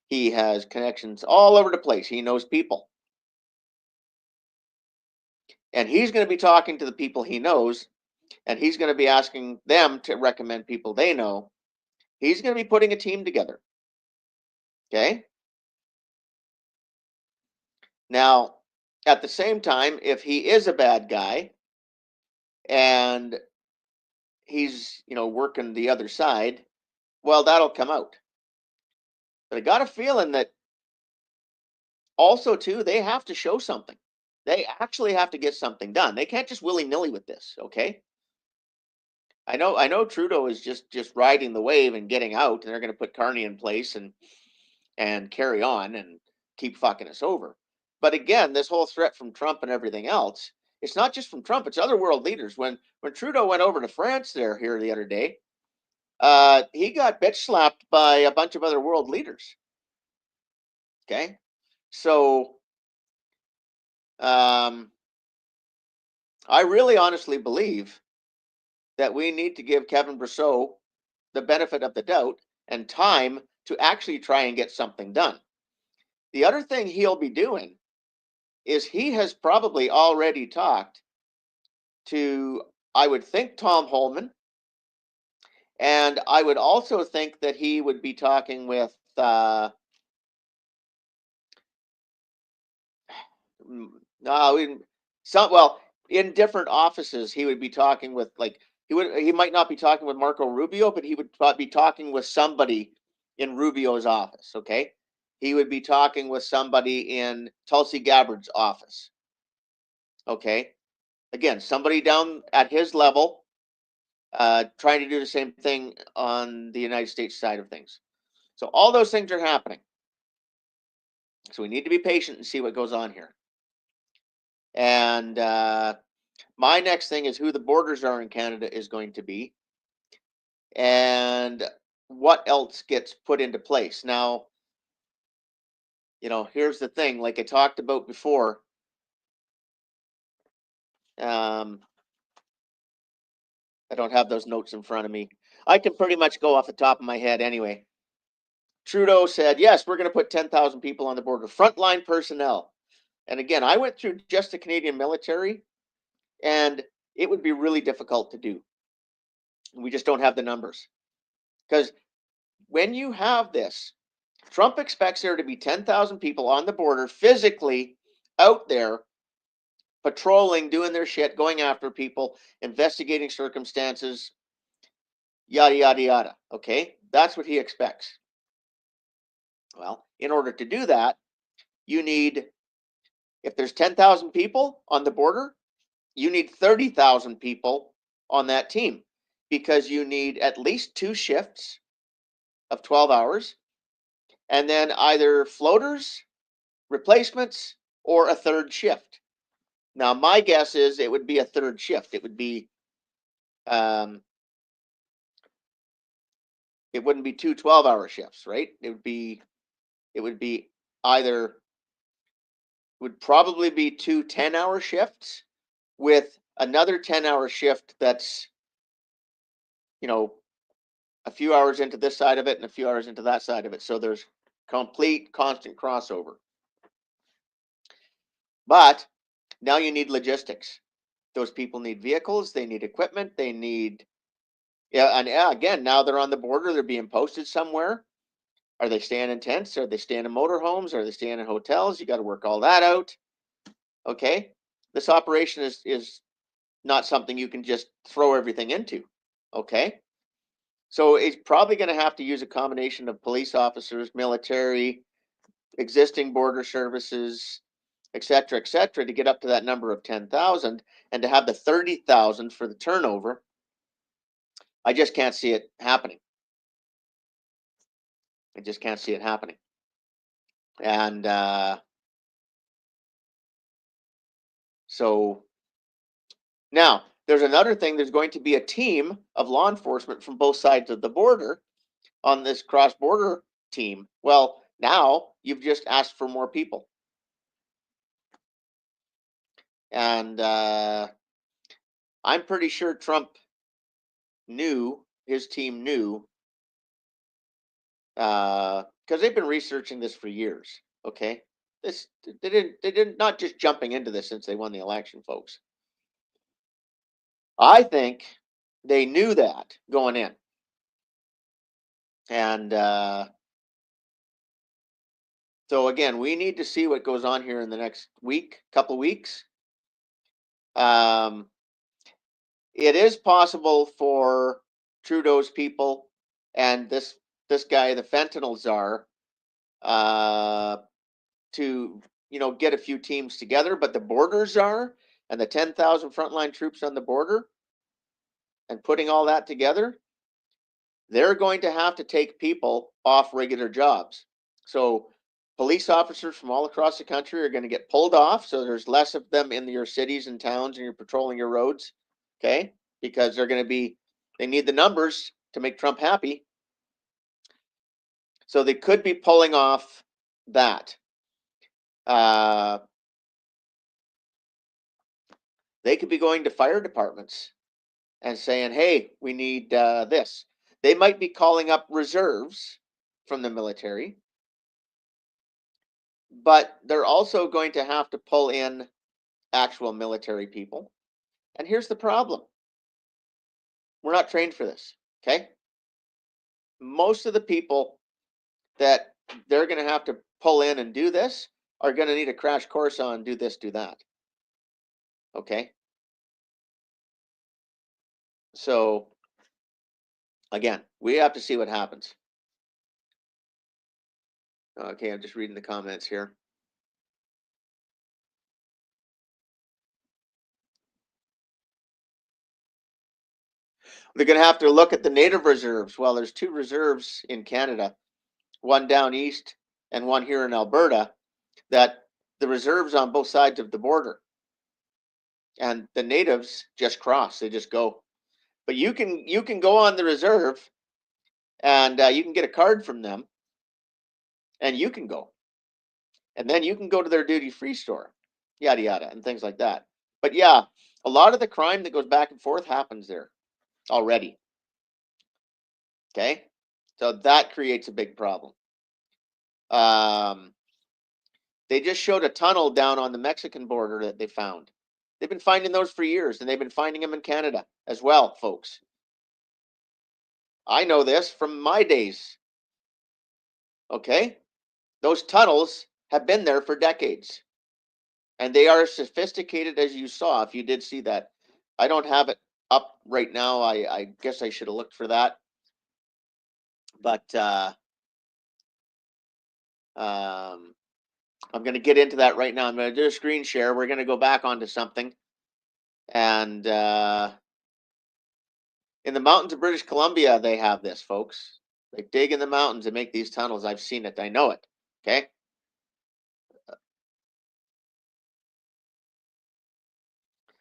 Speaker 1: He has connections all over the place. He knows people. And he's going to be talking to the people he knows, and he's going to be asking them to recommend people they know. He's going to be putting a team together. Okay? Now, at the same time, if he is a bad guy and he's, working the other side, well, that'll come out. But I got a feeling that also, too, they have to show something. They actually have to get something done. They can't just willy-nilly with this, okay? I know Trudeau is just riding the wave and getting out, and they're going to put Carney in place and carry on and keep fucking us over. But again, this whole threat from Trump and everything else, it's not just from Trump, it's other world leaders. When Trudeau went over to France here the other day, he got bitch slapped by a bunch of other world leaders. Okay? So I really honestly believe that we need to give Kevin Brousseau the benefit of the doubt and time to actually try and get something done. The other thing he'll be doing is he has probably already talked to, I would think, Tom Holman, and I would also think that he would be talking with in different offices. He would be talking with, like, he might not be talking with Marco Rubio, but he would be talking with somebody in Rubio's office. Okay, he would be talking with somebody in Tulsi Gabbard's office. Okay, again, somebody down at his level, trying to do the same thing on the United States side of things. So all those things are happening. So we need to be patient and see what goes on here. And my next thing is who the borders are in Canada is going to be, and what else gets put into place. Now, here's the thing, like I talked about before. I don't have those notes in front of me. I can pretty much go off the top of my head anyway. Trudeau said, yes, we're going to put 10,000 people on the border, frontline personnel. And again, I went through just the Canadian military, and it would be really difficult to do. We just don't have the numbers. Because when you have this, Trump expects there to be 10,000 people on the border physically out there patrolling, doing their shit, going after people, investigating circumstances, yada, yada, yada. Okay? That's what he expects. Well, in order to do that, you need, if there's 10,000 people on the border, you need 30,000 people on that team because you need at least 2 shifts of 12 hours and then either floaters, replacements, or a third shift. Now, my guess is it would be a third shift. It would be, it wouldn't be 2 12-hour shifts, right? It would be either, would probably be 2 10-hour shifts with another 10-hour shift that's, a few hours into this side of it and a few hours into that side of it. So there's complete constant crossover. But now you need logistics. Those people need vehicles, they need equipment, they need, yeah, and yeah, again, now they're on the border, they're being posted somewhere. Are they staying in tents? Are they staying in motorhomes? Are they staying in hotels? You got to work all that out. Okay. This operation is not something you can just throw everything into. Okay. So it's probably going to have to use a combination of police officers, military, existing border services, et cetera, to get up to that number of 10,000, and to have the 30,000 for the turnover. I just can't see it happening. I just can't see it happening. And so now there's another thing. There's going to be a team of law enforcement from both sides of the border on this cross-border team. Well, now you've just asked for more people. And I'm pretty sure Trump knew, his team knew, because they've been researching this for years. Okay, they didn't not just jumping into this since they won the election, folks. I think they knew that going in, and so again, we need to see what goes on here in the next couple weeks. It is possible for Trudeau's people and this guy, the fentanyl czar, to get a few teams together, but the border czar and the 10,000 frontline troops on the border and putting all that together, they're going to have to take people off regular jobs. So police officers from all across the country are going to get pulled off, so there's less of them in your cities and towns, and you're patrolling your roads, okay? Because they need the numbers to make Trump happy. So they could be pulling off that. They could be going to fire departments and saying, hey, we need this. They might be calling up reserves from the military, but they're also going to have to pull in actual military people. And here's the problem. We're not trained for this, okay? Most of the people that they're going to have to pull in and do this are going to need a crash course on do this, do that. Okay? So, again, we have to see what happens. Okay, I'm just reading the comments here. They're going to have to look at the native reserves. Well, there's 2 reserves in Canada, one down east and one here in Alberta, that the reserves on both sides of the border. And the natives just cross, they just go. But you can go on the reserve and you can get a card from them and you can go. And then you can go to their duty-free store, yada, yada, and things like that. But yeah, a lot of the crime that goes back and forth happens there already. Okay? So that creates a big problem. They just showed a tunnel down on the Mexican border that they found. They've been finding those for years, and they've been finding them in Canada as well, folks. I know this from my days. Okay? Those tunnels have been there for decades. And they are as sophisticated as you saw, if you did see that. I don't have it up right now. I guess I should have looked for that. But I'm going to get into that right now. I'm going to do a screen share. We're going to go back onto something. And in the mountains of British Columbia, they have this, folks. They dig in the mountains and make these tunnels. I've seen it. I know it. Okay.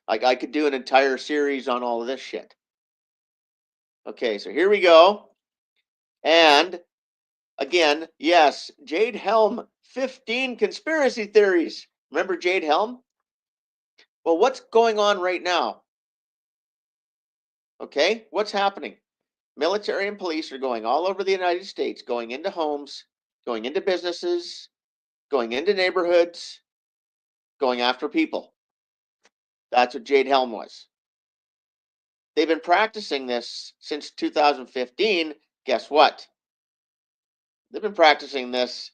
Speaker 1: I could do an entire series on all of this shit. Okay, so here we go. And again, yes, Jade Helm, 15 conspiracy theories. Remember Jade Helm? Well, what's going on right now? Okay, what's happening? Military and police are going all over the United States, going into homes, going into businesses, going into neighborhoods, going after people. That's what Jade Helm was. They've been practicing this since 2015. Guess what? They've been practicing this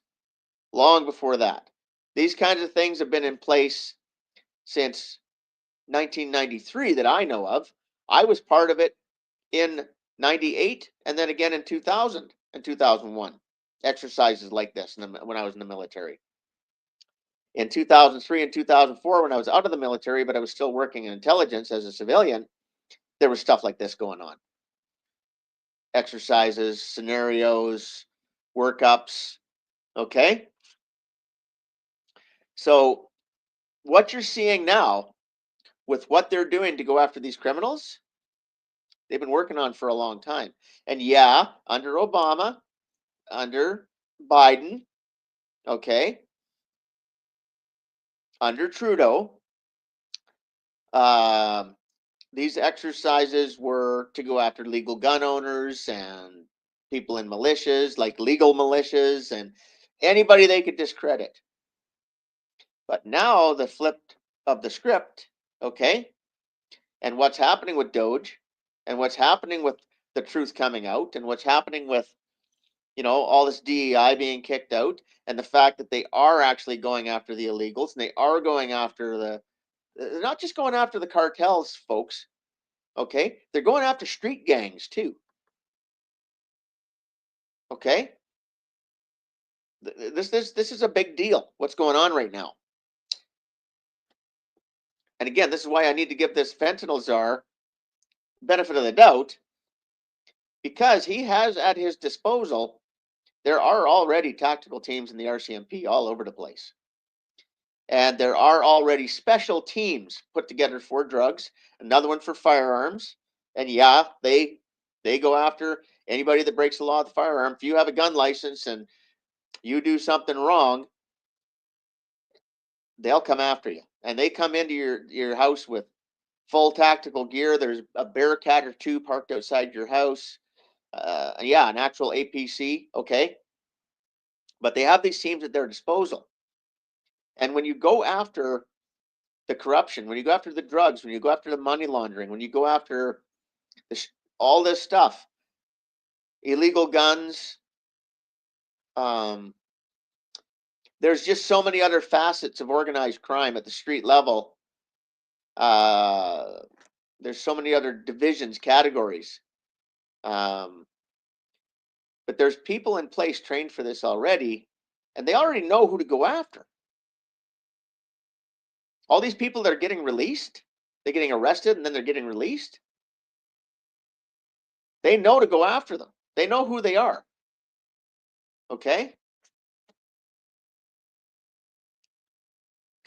Speaker 1: long before that. These kinds of things have been in place since 1993 that I know of. I was part of it in 98 and then again in 2000 and 2001. Exercises like this when I was in the military. In 2003 and 2004, when I was out of the military, but I was still working in intelligence as a civilian, there was stuff like this going on. Exercises, scenarios, workups. Okay? So what you're seeing now with what they're doing to go after these criminals, they've been working on for a long time. And yeah, under Obama, under Biden, okay, under Trudeau, these exercises were to go after legal gun owners and people in militias, like legal militias, and anybody they could discredit. But now the flip of the script, okay, and what's happening with Doge, and what's happening with the truth coming out, and what's happening with, you know, all this DEI being kicked out, and the fact that they are actually going after the illegals, and they are going after they're not just going after the cartels, folks. Okay, they're going after street gangs too. Okay, this is a big deal. What's going on right now? And again, this is why I need to give this fentanyl czar benefit of the doubt, because he has at his disposal, there are already tactical teams in the RCMP all over the place. And there are already special teams put together for drugs, another one for firearms. And yeah, they go after anybody that breaks the law with a firearm. If you have a gun license and you do something wrong, they'll come after you. And they come into your house with full tactical gear. There's a Bearcat or two parked outside your house. Yeah, an actual APC, okay? But they have these teams at their disposal. And when you go after the corruption, when you go after the drugs, when you go after the money laundering, when you go after all this stuff, illegal guns, there's just so many other facets of organized crime at the street level. There's so many other divisions, categories. But there's people in place trained for this already, and they already know who to go after. All these people that are getting released, they're getting arrested and then they're getting released. They know to go after them. They know who they are. Okay?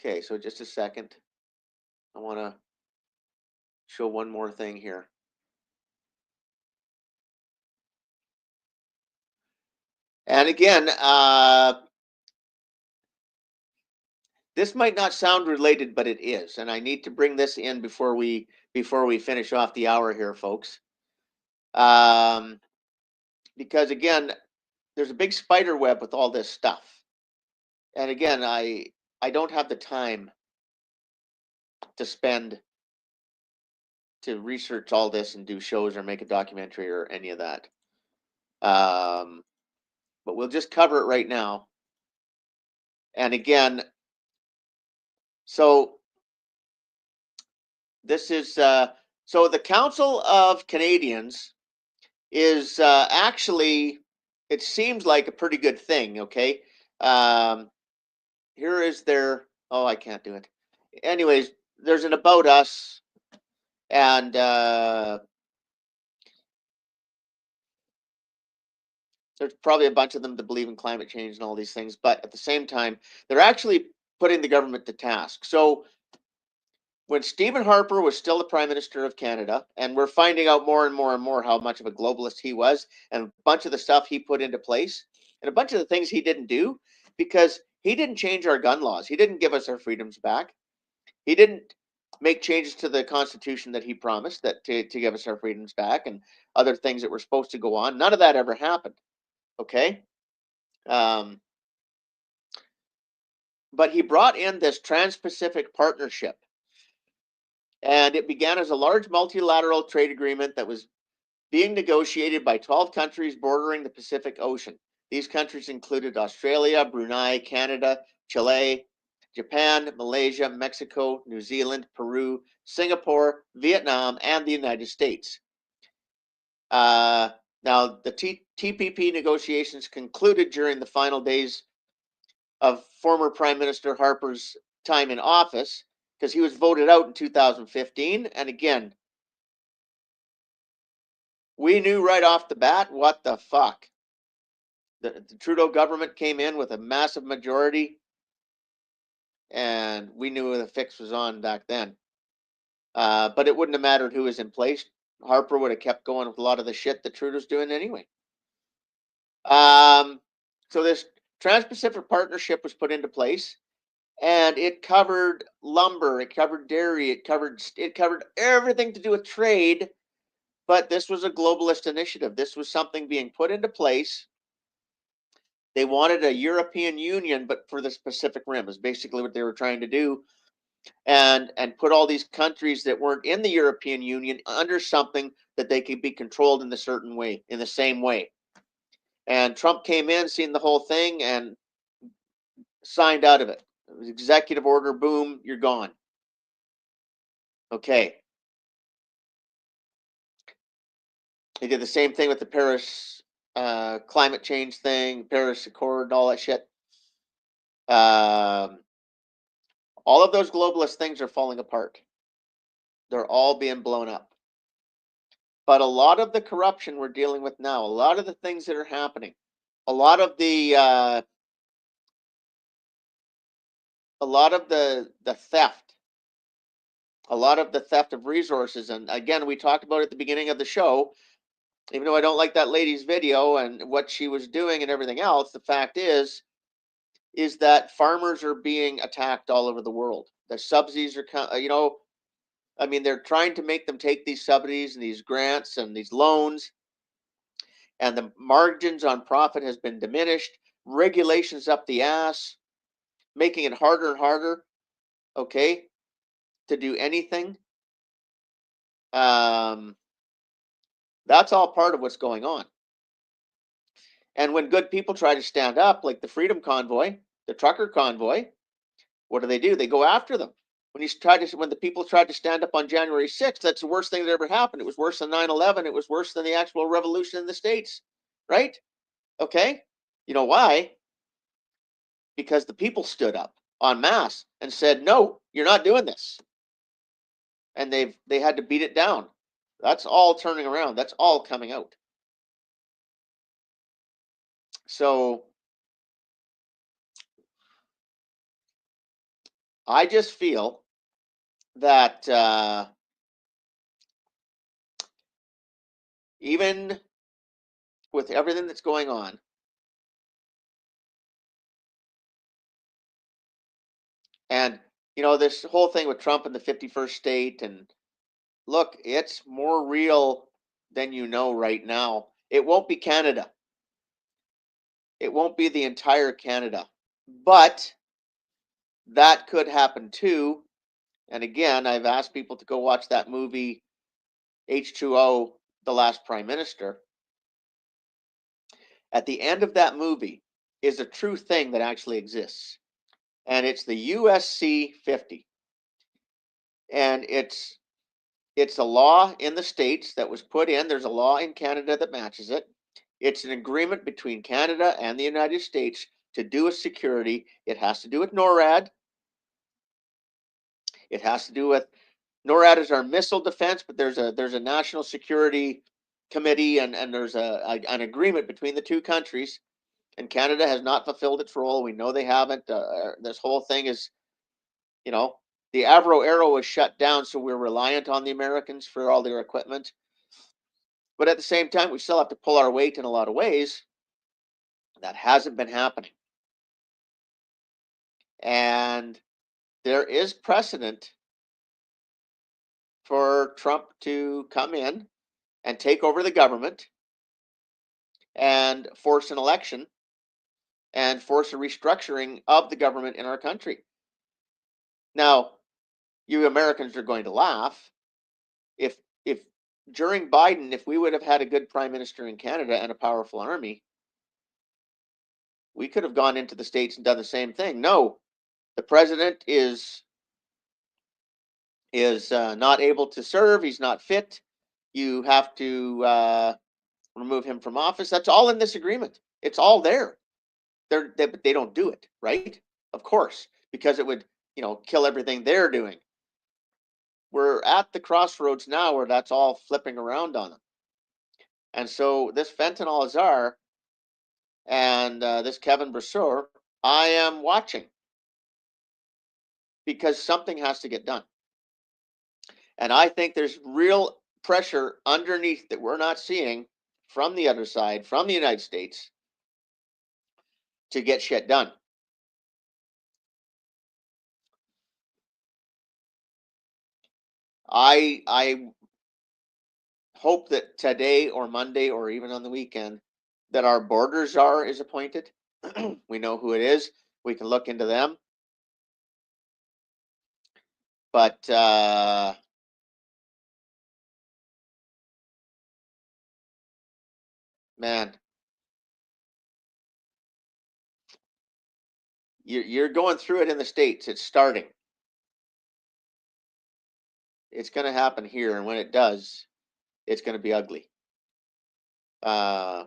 Speaker 1: Okay, so just a second. I want to show one more thing here. And again, this might not sound related, but it is, and I need to bring this in before we finish off the hour here, folks. Because again, there's a big spider web with all this stuff, and again, I don't have the time to spend to research all this and do shows or make a documentary or any of that. But we'll just cover it right now. And again, so this is so the Council of Canadians is actually, it seems like a pretty good thing. Okay, here is their, oh, I can't do it. Anyways, there's an about us, and there's probably a bunch of them that believe in climate change and all these things, but at the same time, they're actually putting the government to task. So when Stephen Harper was still the Prime Minister of Canada, and we're finding out more and more and more how much of a globalist he was, and a bunch of the stuff he put into place, and a bunch of the things he didn't do, because he didn't change our gun laws. He didn't give us our freedoms back. He didn't make changes to the Constitution that he promised that to give us our freedoms back, and other things that were supposed to go on. None of that ever happened. Okay? But he brought in this Trans-Pacific Partnership. And it began as a large multilateral trade agreement that was being negotiated by 12 countries bordering the Pacific Ocean. These countries included Australia, Brunei, Canada, Chile, Japan, Malaysia, Mexico, New Zealand, Peru, Singapore, Vietnam, and the United States. Now, the TPP negotiations concluded during the final days of former Prime Minister Harper's time in office, because he was voted out in 2015. And again, we knew right off the bat, what the fuck. The Trudeau government came in with a massive majority, and we knew the fix was on back then. But it wouldn't have mattered who was in place. Harper would have kept going with a lot of the shit that Trudeau's doing anyway. So this Trans-Pacific Partnership was put into place, and it covered lumber, it covered dairy, it covered everything to do with trade. But this was a globalist initiative. This was something being put into place. They wanted a European Union, but for the Pacific Rim is basically what they were trying to do, and put all these countries that weren't in the European Union under something that they could be controlled in a certain way, in the same way. And Trump came in, seen the whole thing, and signed out of it. It was executive order, boom, you're gone. Okay. He did the same thing with the Paris climate change thing, Paris Accord, and all that shit. All of those globalist things are falling apart. They're all being blown up. But a lot of the corruption we're dealing with now, a lot of the things that are happening, a lot of the theft, a lot of the theft of resources. And again, we talked about it at the beginning of the show. Even though I don't like that lady's video and what she was doing and everything else, the fact is that farmers are being attacked all over the world. The subsidies are, I mean, they're trying to make them take these subsidies and these grants and these loans, and the margins on profit has been diminished. Regulations up the ass, making it harder and harder, okay, to do anything. That's all part of what's going on. And when good people try to stand up, like the Freedom Convoy, the trucker convoy, what do? They go after them. When the people tried to stand up on January 6th, that's the worst thing that ever happened. It was worse than 9/11. It was worse than the actual revolution in the States, right? Okay. You know why? Because the people stood up en masse and said, "No, you're not doing this." And they had to beat it down. That's all turning around. That's all coming out. So I just feel that even with everything that's going on, and this whole thing with Trump and the 51st state, and look, it's more real than you know right now. It won't be Canada. It won't be the entire Canada, but that could happen too. And again, I've asked people to go watch that movie H2O, The Last Prime Minister. At the end of that movie is a true thing that actually exists, and it's the USC 50. And it's a law in the States that was put in. There's a law in Canada that matches it. It's an agreement between Canada and the United States to do with security. It has to do with NORAD. It has to do with NORAD is our missile defense, but there's a national security committee, and there's an agreement between the two countries. And Canada has not fulfilled its role. We know they haven't. This whole thing is, the Avro Aero was shut down, so we're reliant on the Americans for all their equipment. But at the same time, we still have to pull our weight in a lot of ways. That hasn't been happening. And there is precedent for Trump to come in and take over the government and force an election and force a restructuring of the government in our country. Now, you Americans are going to laugh. If during Biden, if we would have had a good prime minister in Canada and a powerful army, we could have gone into the States and done the same thing. No, the president is not able to serve. He's not fit. You have to remove him from office. That's all in this agreement. It's all there. They don't do it, right? Of course, because it would, kill everything they're doing. We're at the crossroads now where that's all flipping around on them. And so this fentanyl czar and this Kevin Brasseur, I am watching because something has to get done. And I think there's real pressure underneath that we're not seeing from the other side, from the United States, to get shit done. I hope that today or Monday or even on the weekend that our border czar is appointed. We know who it is. We can look into them. But man, you're going through it in the States. It's starting. It's going to happen here, and when it does, it's going to be ugly. Bombs,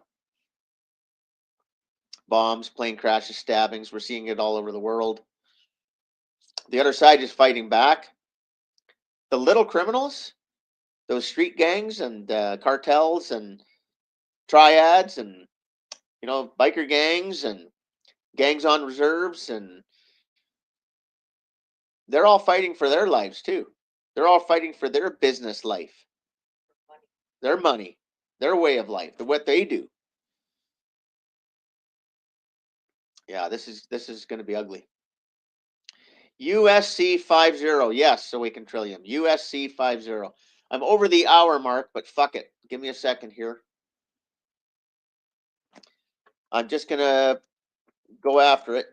Speaker 1: plane crashes, stabbings. We're seeing it all over the world. The other side is fighting back. The little criminals, those street gangs and cartels and triads and biker gangs and gangs on reserves, and they're all fighting for their lives too. They're all fighting for their business life, their money, their way of life, what they do. Yeah, this is going to be ugly. USC 50, yes, so we can trillium. USC 50. I'm over the hour mark, but fuck it. Give me a second here. I'm just gonna go after it.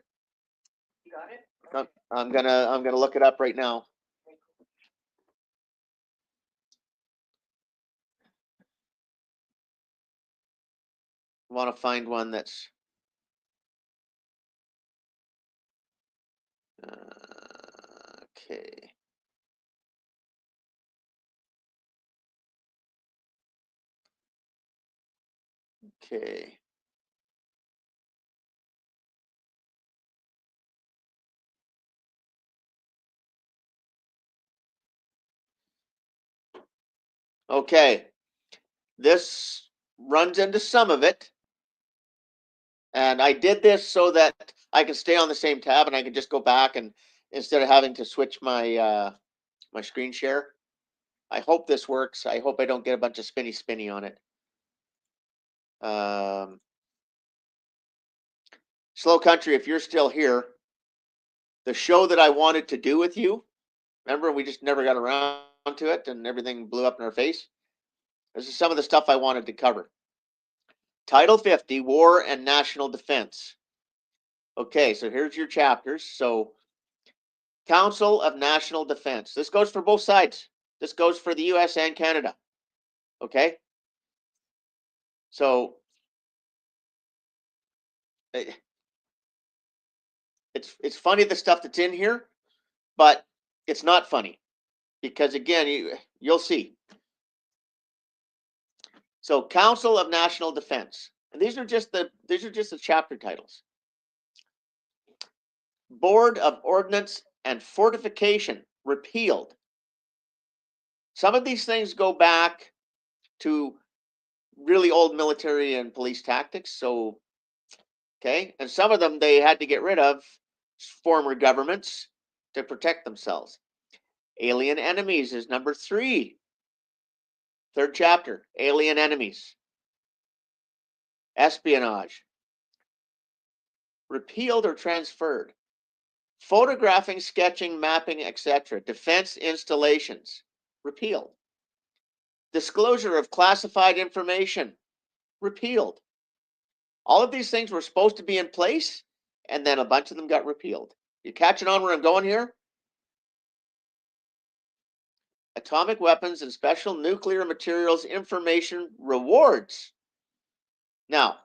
Speaker 2: You got it?
Speaker 1: I'm gonna look it up right now. I want to find one that's okay. Okay. Okay. This runs into some of it. And I did this so that I can stay on the same tab and I can just go back, and instead of having to switch my my screen share. I hope this works. I hope I don't get a bunch of spinny on it. Slow Country, if you're still here, the show that I wanted to do with you, remember we just never got around to it and everything blew up in our face? This is some of the stuff I wanted to cover. Title 50, War and National Defense. Okay, so here's your chapters. So, Council of National Defense. This goes for both sides. This goes for the US and Canada. Okay? So, it's funny the stuff that's in here, but it's not funny because again, you'll see. So, Council of National Defense, and these are just the chapter titles. Board of Ordnance and Fortification repealed. Some of these things go back to really old military and police tactics. So, okay, and some of them they had to get rid of former governments to protect themselves. Alien enemies is number 3. Third chapter, alien enemies. Espionage. Repealed or transferred. Photographing, sketching, mapping, etc. Defense installations. Repealed. Disclosure of classified information. Repealed. All of these things were supposed to be in place, and then a bunch of them got repealed. You catching on where I'm going here? atomic weapons and special nuclear materials information rewards. Now,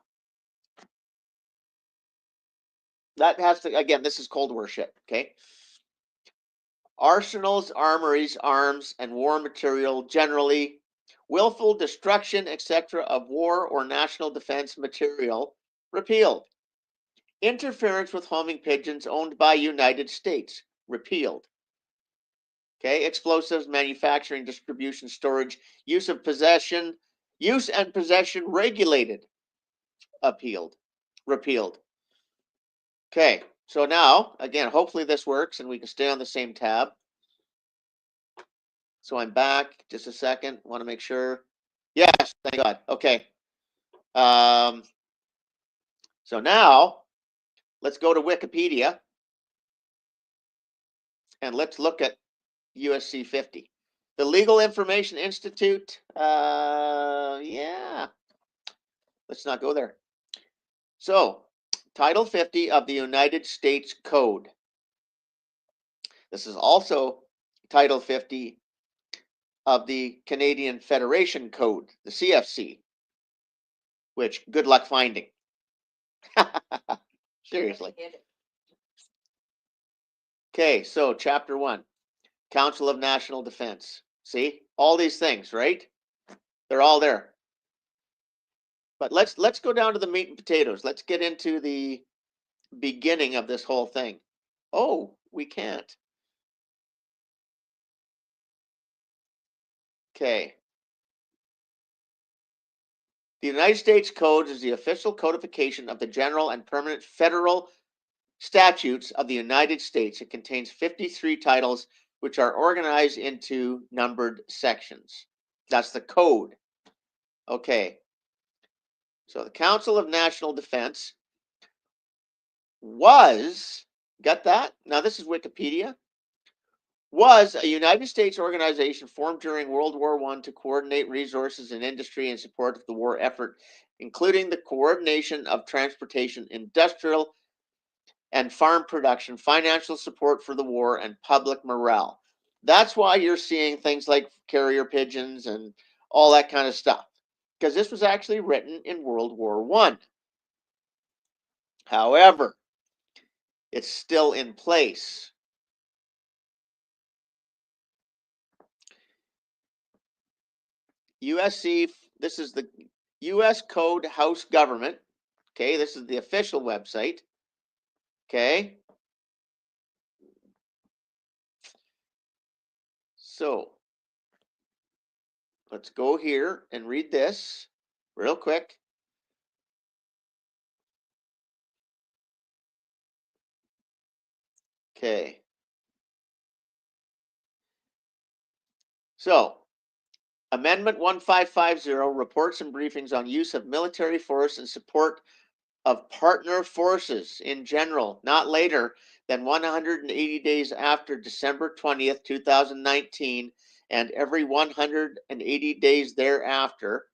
Speaker 1: that has to, again, this is Cold War shit, okay? Arsenals, armories, arms, and war material generally, willful destruction, etc., of war or national defense material repealed. Interference with homing pigeons owned by United States repealed. Okay, explosives, manufacturing, distribution, storage, use and possession regulated, repealed. Okay, so now, again, hopefully this works and we can stay on the same tab. So I'm back, just a second, want to make sure. Yes, thank God, okay. So now, let's go to Wikipedia and let's look at USC 50. The Legal Information Institute, yeah, let's not go there. So, Title 50 of the United States Code. This is also Title 50 of the Canadian Federation Code, the CFC, which good luck finding. Seriously. Okay, so Chapter 1, Council of National Defense. See, all these things, right? They're all there. But let's go down to the meat and potatoes. Let's get into the beginning of this whole thing. Oh, we can't. Okay. The United States Code is the official codification of the general and permanent federal statutes of the United States. It contains 53 titles, which are organized into numbered sections. That's the code. Okay. So the Council of National Defense was, got that? Now this is Wikipedia. Was a United States organization formed during World War I to coordinate resources and industry in support of the war effort, including the coordination of transportation, industrial and farm production, financial support for the war, and public morale. That's why you're seeing things like carrier pigeons and all that kind of stuff, because this was actually written in World War I. However, it's still in place. USC, this is the U.S. Code House Government. Okay, this is the official website. Okay. So, let's go here and read this real quick. Okay. So, Amendment 1550 reports and briefings on use of military force in support of partner forces in general, not later than 180 days after December 20th, 2019, and every 180 days thereafter.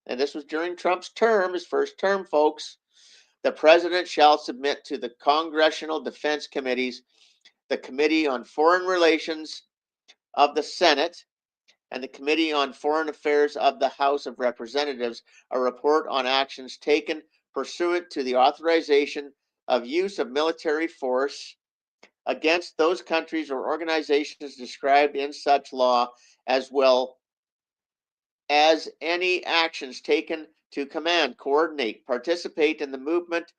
Speaker 1: And this was during Trump's term, his first term, folks. The president shall submit to the Congressional Defense Committees, the Committee on Foreign Relations of the Senate, and the Committee on Foreign Affairs of the House of Representatives a report on actions taken pursuant to the authorization of use of military force against those countries or organizations described in such law, as well as any actions taken to command, coordinate, participate in the movement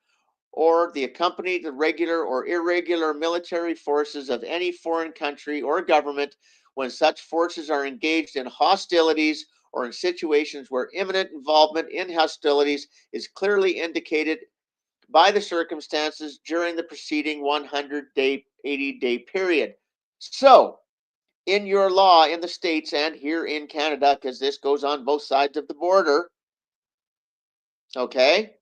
Speaker 1: or the accompanied regular or irregular military forces of any foreign country or government when such forces are engaged in hostilities or in situations where imminent involvement in hostilities is clearly indicated by the circumstances during the preceding 100-day, 80-day period. So, in your law in the States and here in Canada, because this goes on both sides of the border, okay,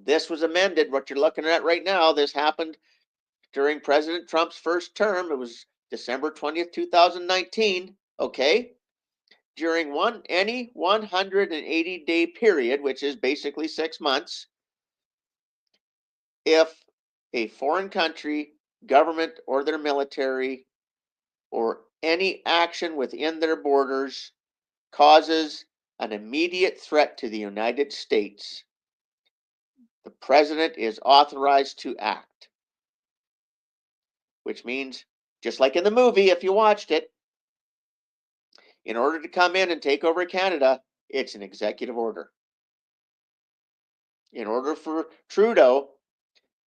Speaker 1: this was amended. What you're looking at right now, this happened during President Trump's first term. It was December 20th, 2019. Okay. During any 180-day period, which is basically 6 months, if a foreign country, government, or their military or any action within their borders causes an immediate threat to the United States, the president is authorized to act. Which means, just like in the movie, if you watched it, in order to come in and take over Canada, it's an executive order. In order for Trudeau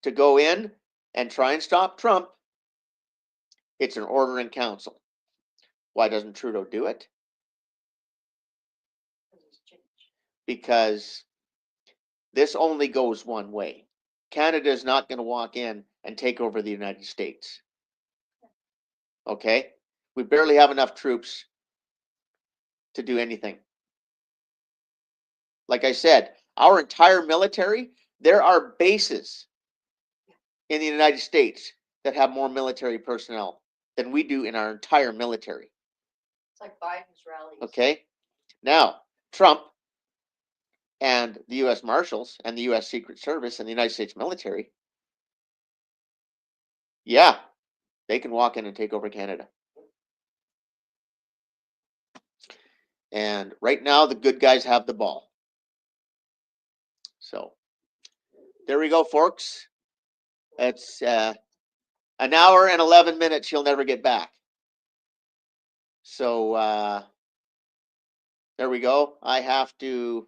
Speaker 1: to go in and try and stop Trump, it's an order in council. Why doesn't Trudeau do it? Because this only goes one way. Canada is not going to walk in and take over the United States. Okay? We barely have enough troops to do anything. Like I said, our entire military, there are bases in the United States that have more military personnel than we do in our entire military.
Speaker 2: It's like Biden's rallies.
Speaker 1: Okay? Now, Trump and the U.S. Marshals and the U.S. Secret Service and the United States military, yeah, they can walk in and take over Canada. And right now, the good guys have the ball. So, there we go, folks. It's an hour and 11 minutes you'll never get back. So, there we go. I have to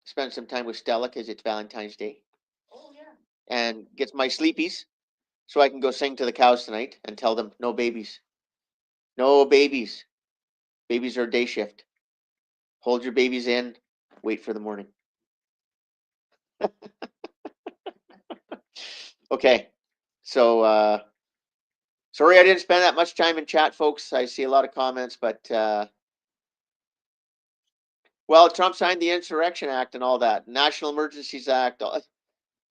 Speaker 1: spend some time with Stella because it's Valentine's Day.
Speaker 2: Oh, yeah.
Speaker 1: And get my sleepies so I can go sing to the cows tonight and tell them no babies. No babies. Babies are day shift. Hold your babies in. Wait for the morning. Okay. So, sorry I didn't spend that much time in chat, folks. I see a lot of comments, but, well, Trump signed the Insurrection Act and all that. National Emergencies Act.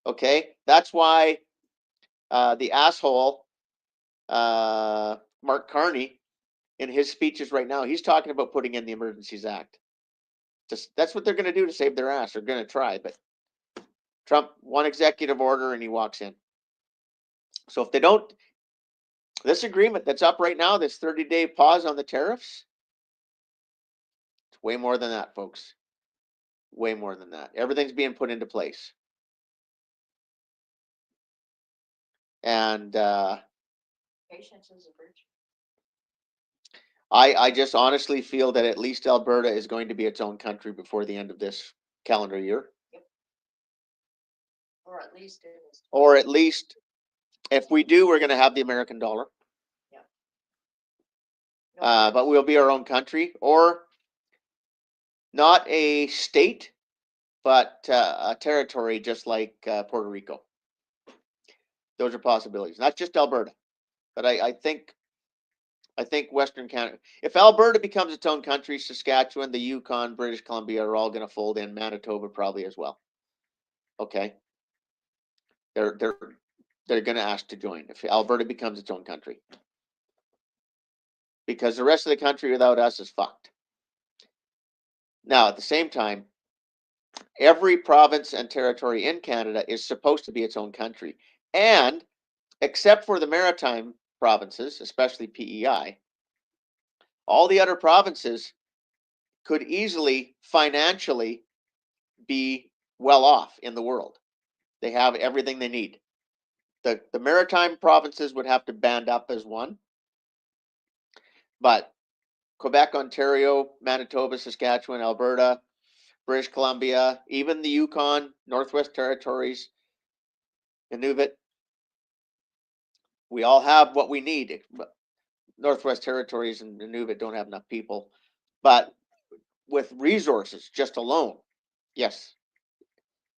Speaker 1: Okay. That's why the asshole, Mark Carney, in his speeches right now, he's talking about putting in the Emergencies Act. That's what they're going to do to save their ass. They're going to try, but Trump, one executive order and he walks in. So if they don't, this agreement that's up right now, this 30-day pause on the tariffs, it's way more than that, folks. Way more than that. Everything's being put into place. And
Speaker 2: Patience is a virtue.
Speaker 1: I just honestly feel that at least Alberta is going to be its own country before the end of this calendar year.
Speaker 2: Or at least it is.
Speaker 1: Or at least, if we do, we're going to have the American dollar.
Speaker 2: No,
Speaker 1: But we'll be our own country, or not a state, but a territory just like Puerto Rico. Those are possibilities. Not just Alberta, but I think Western Canada. If Alberta becomes its own country, Saskatchewan, the Yukon, British Columbia are all going to fold in. Manitoba probably as well. Okay, they're going to ask to join if Alberta becomes its own country, because the rest of the country without us is fucked. Now, at the same time, every province and territory in Canada is supposed to be its own country, and except for the maritime provinces, especially PEI, all the other provinces could easily financially be well off in the world. They have everything they need. The maritime provinces would have to band up as one, but Quebec, Ontario, Manitoba, Saskatchewan, Alberta, British Columbia, even the Yukon, Northwest Territories, Nunavut, we all have what we need. Northwest Territories and Nunavut don't have enough people, but with resources just alone, yes,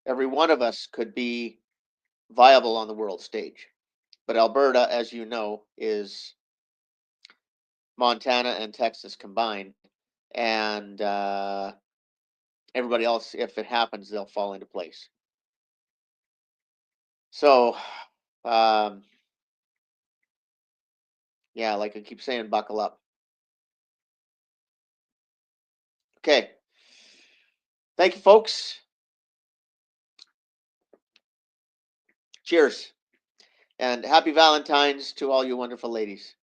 Speaker 1: every one of us could be viable on the world stage. But Alberta, as you know, is Montana and Texas combined, and everybody else, if it happens, they'll fall into place. So, yeah, like I keep saying, buckle up. Okay. Thank you, folks. Cheers. And happy Valentine's to all you wonderful ladies.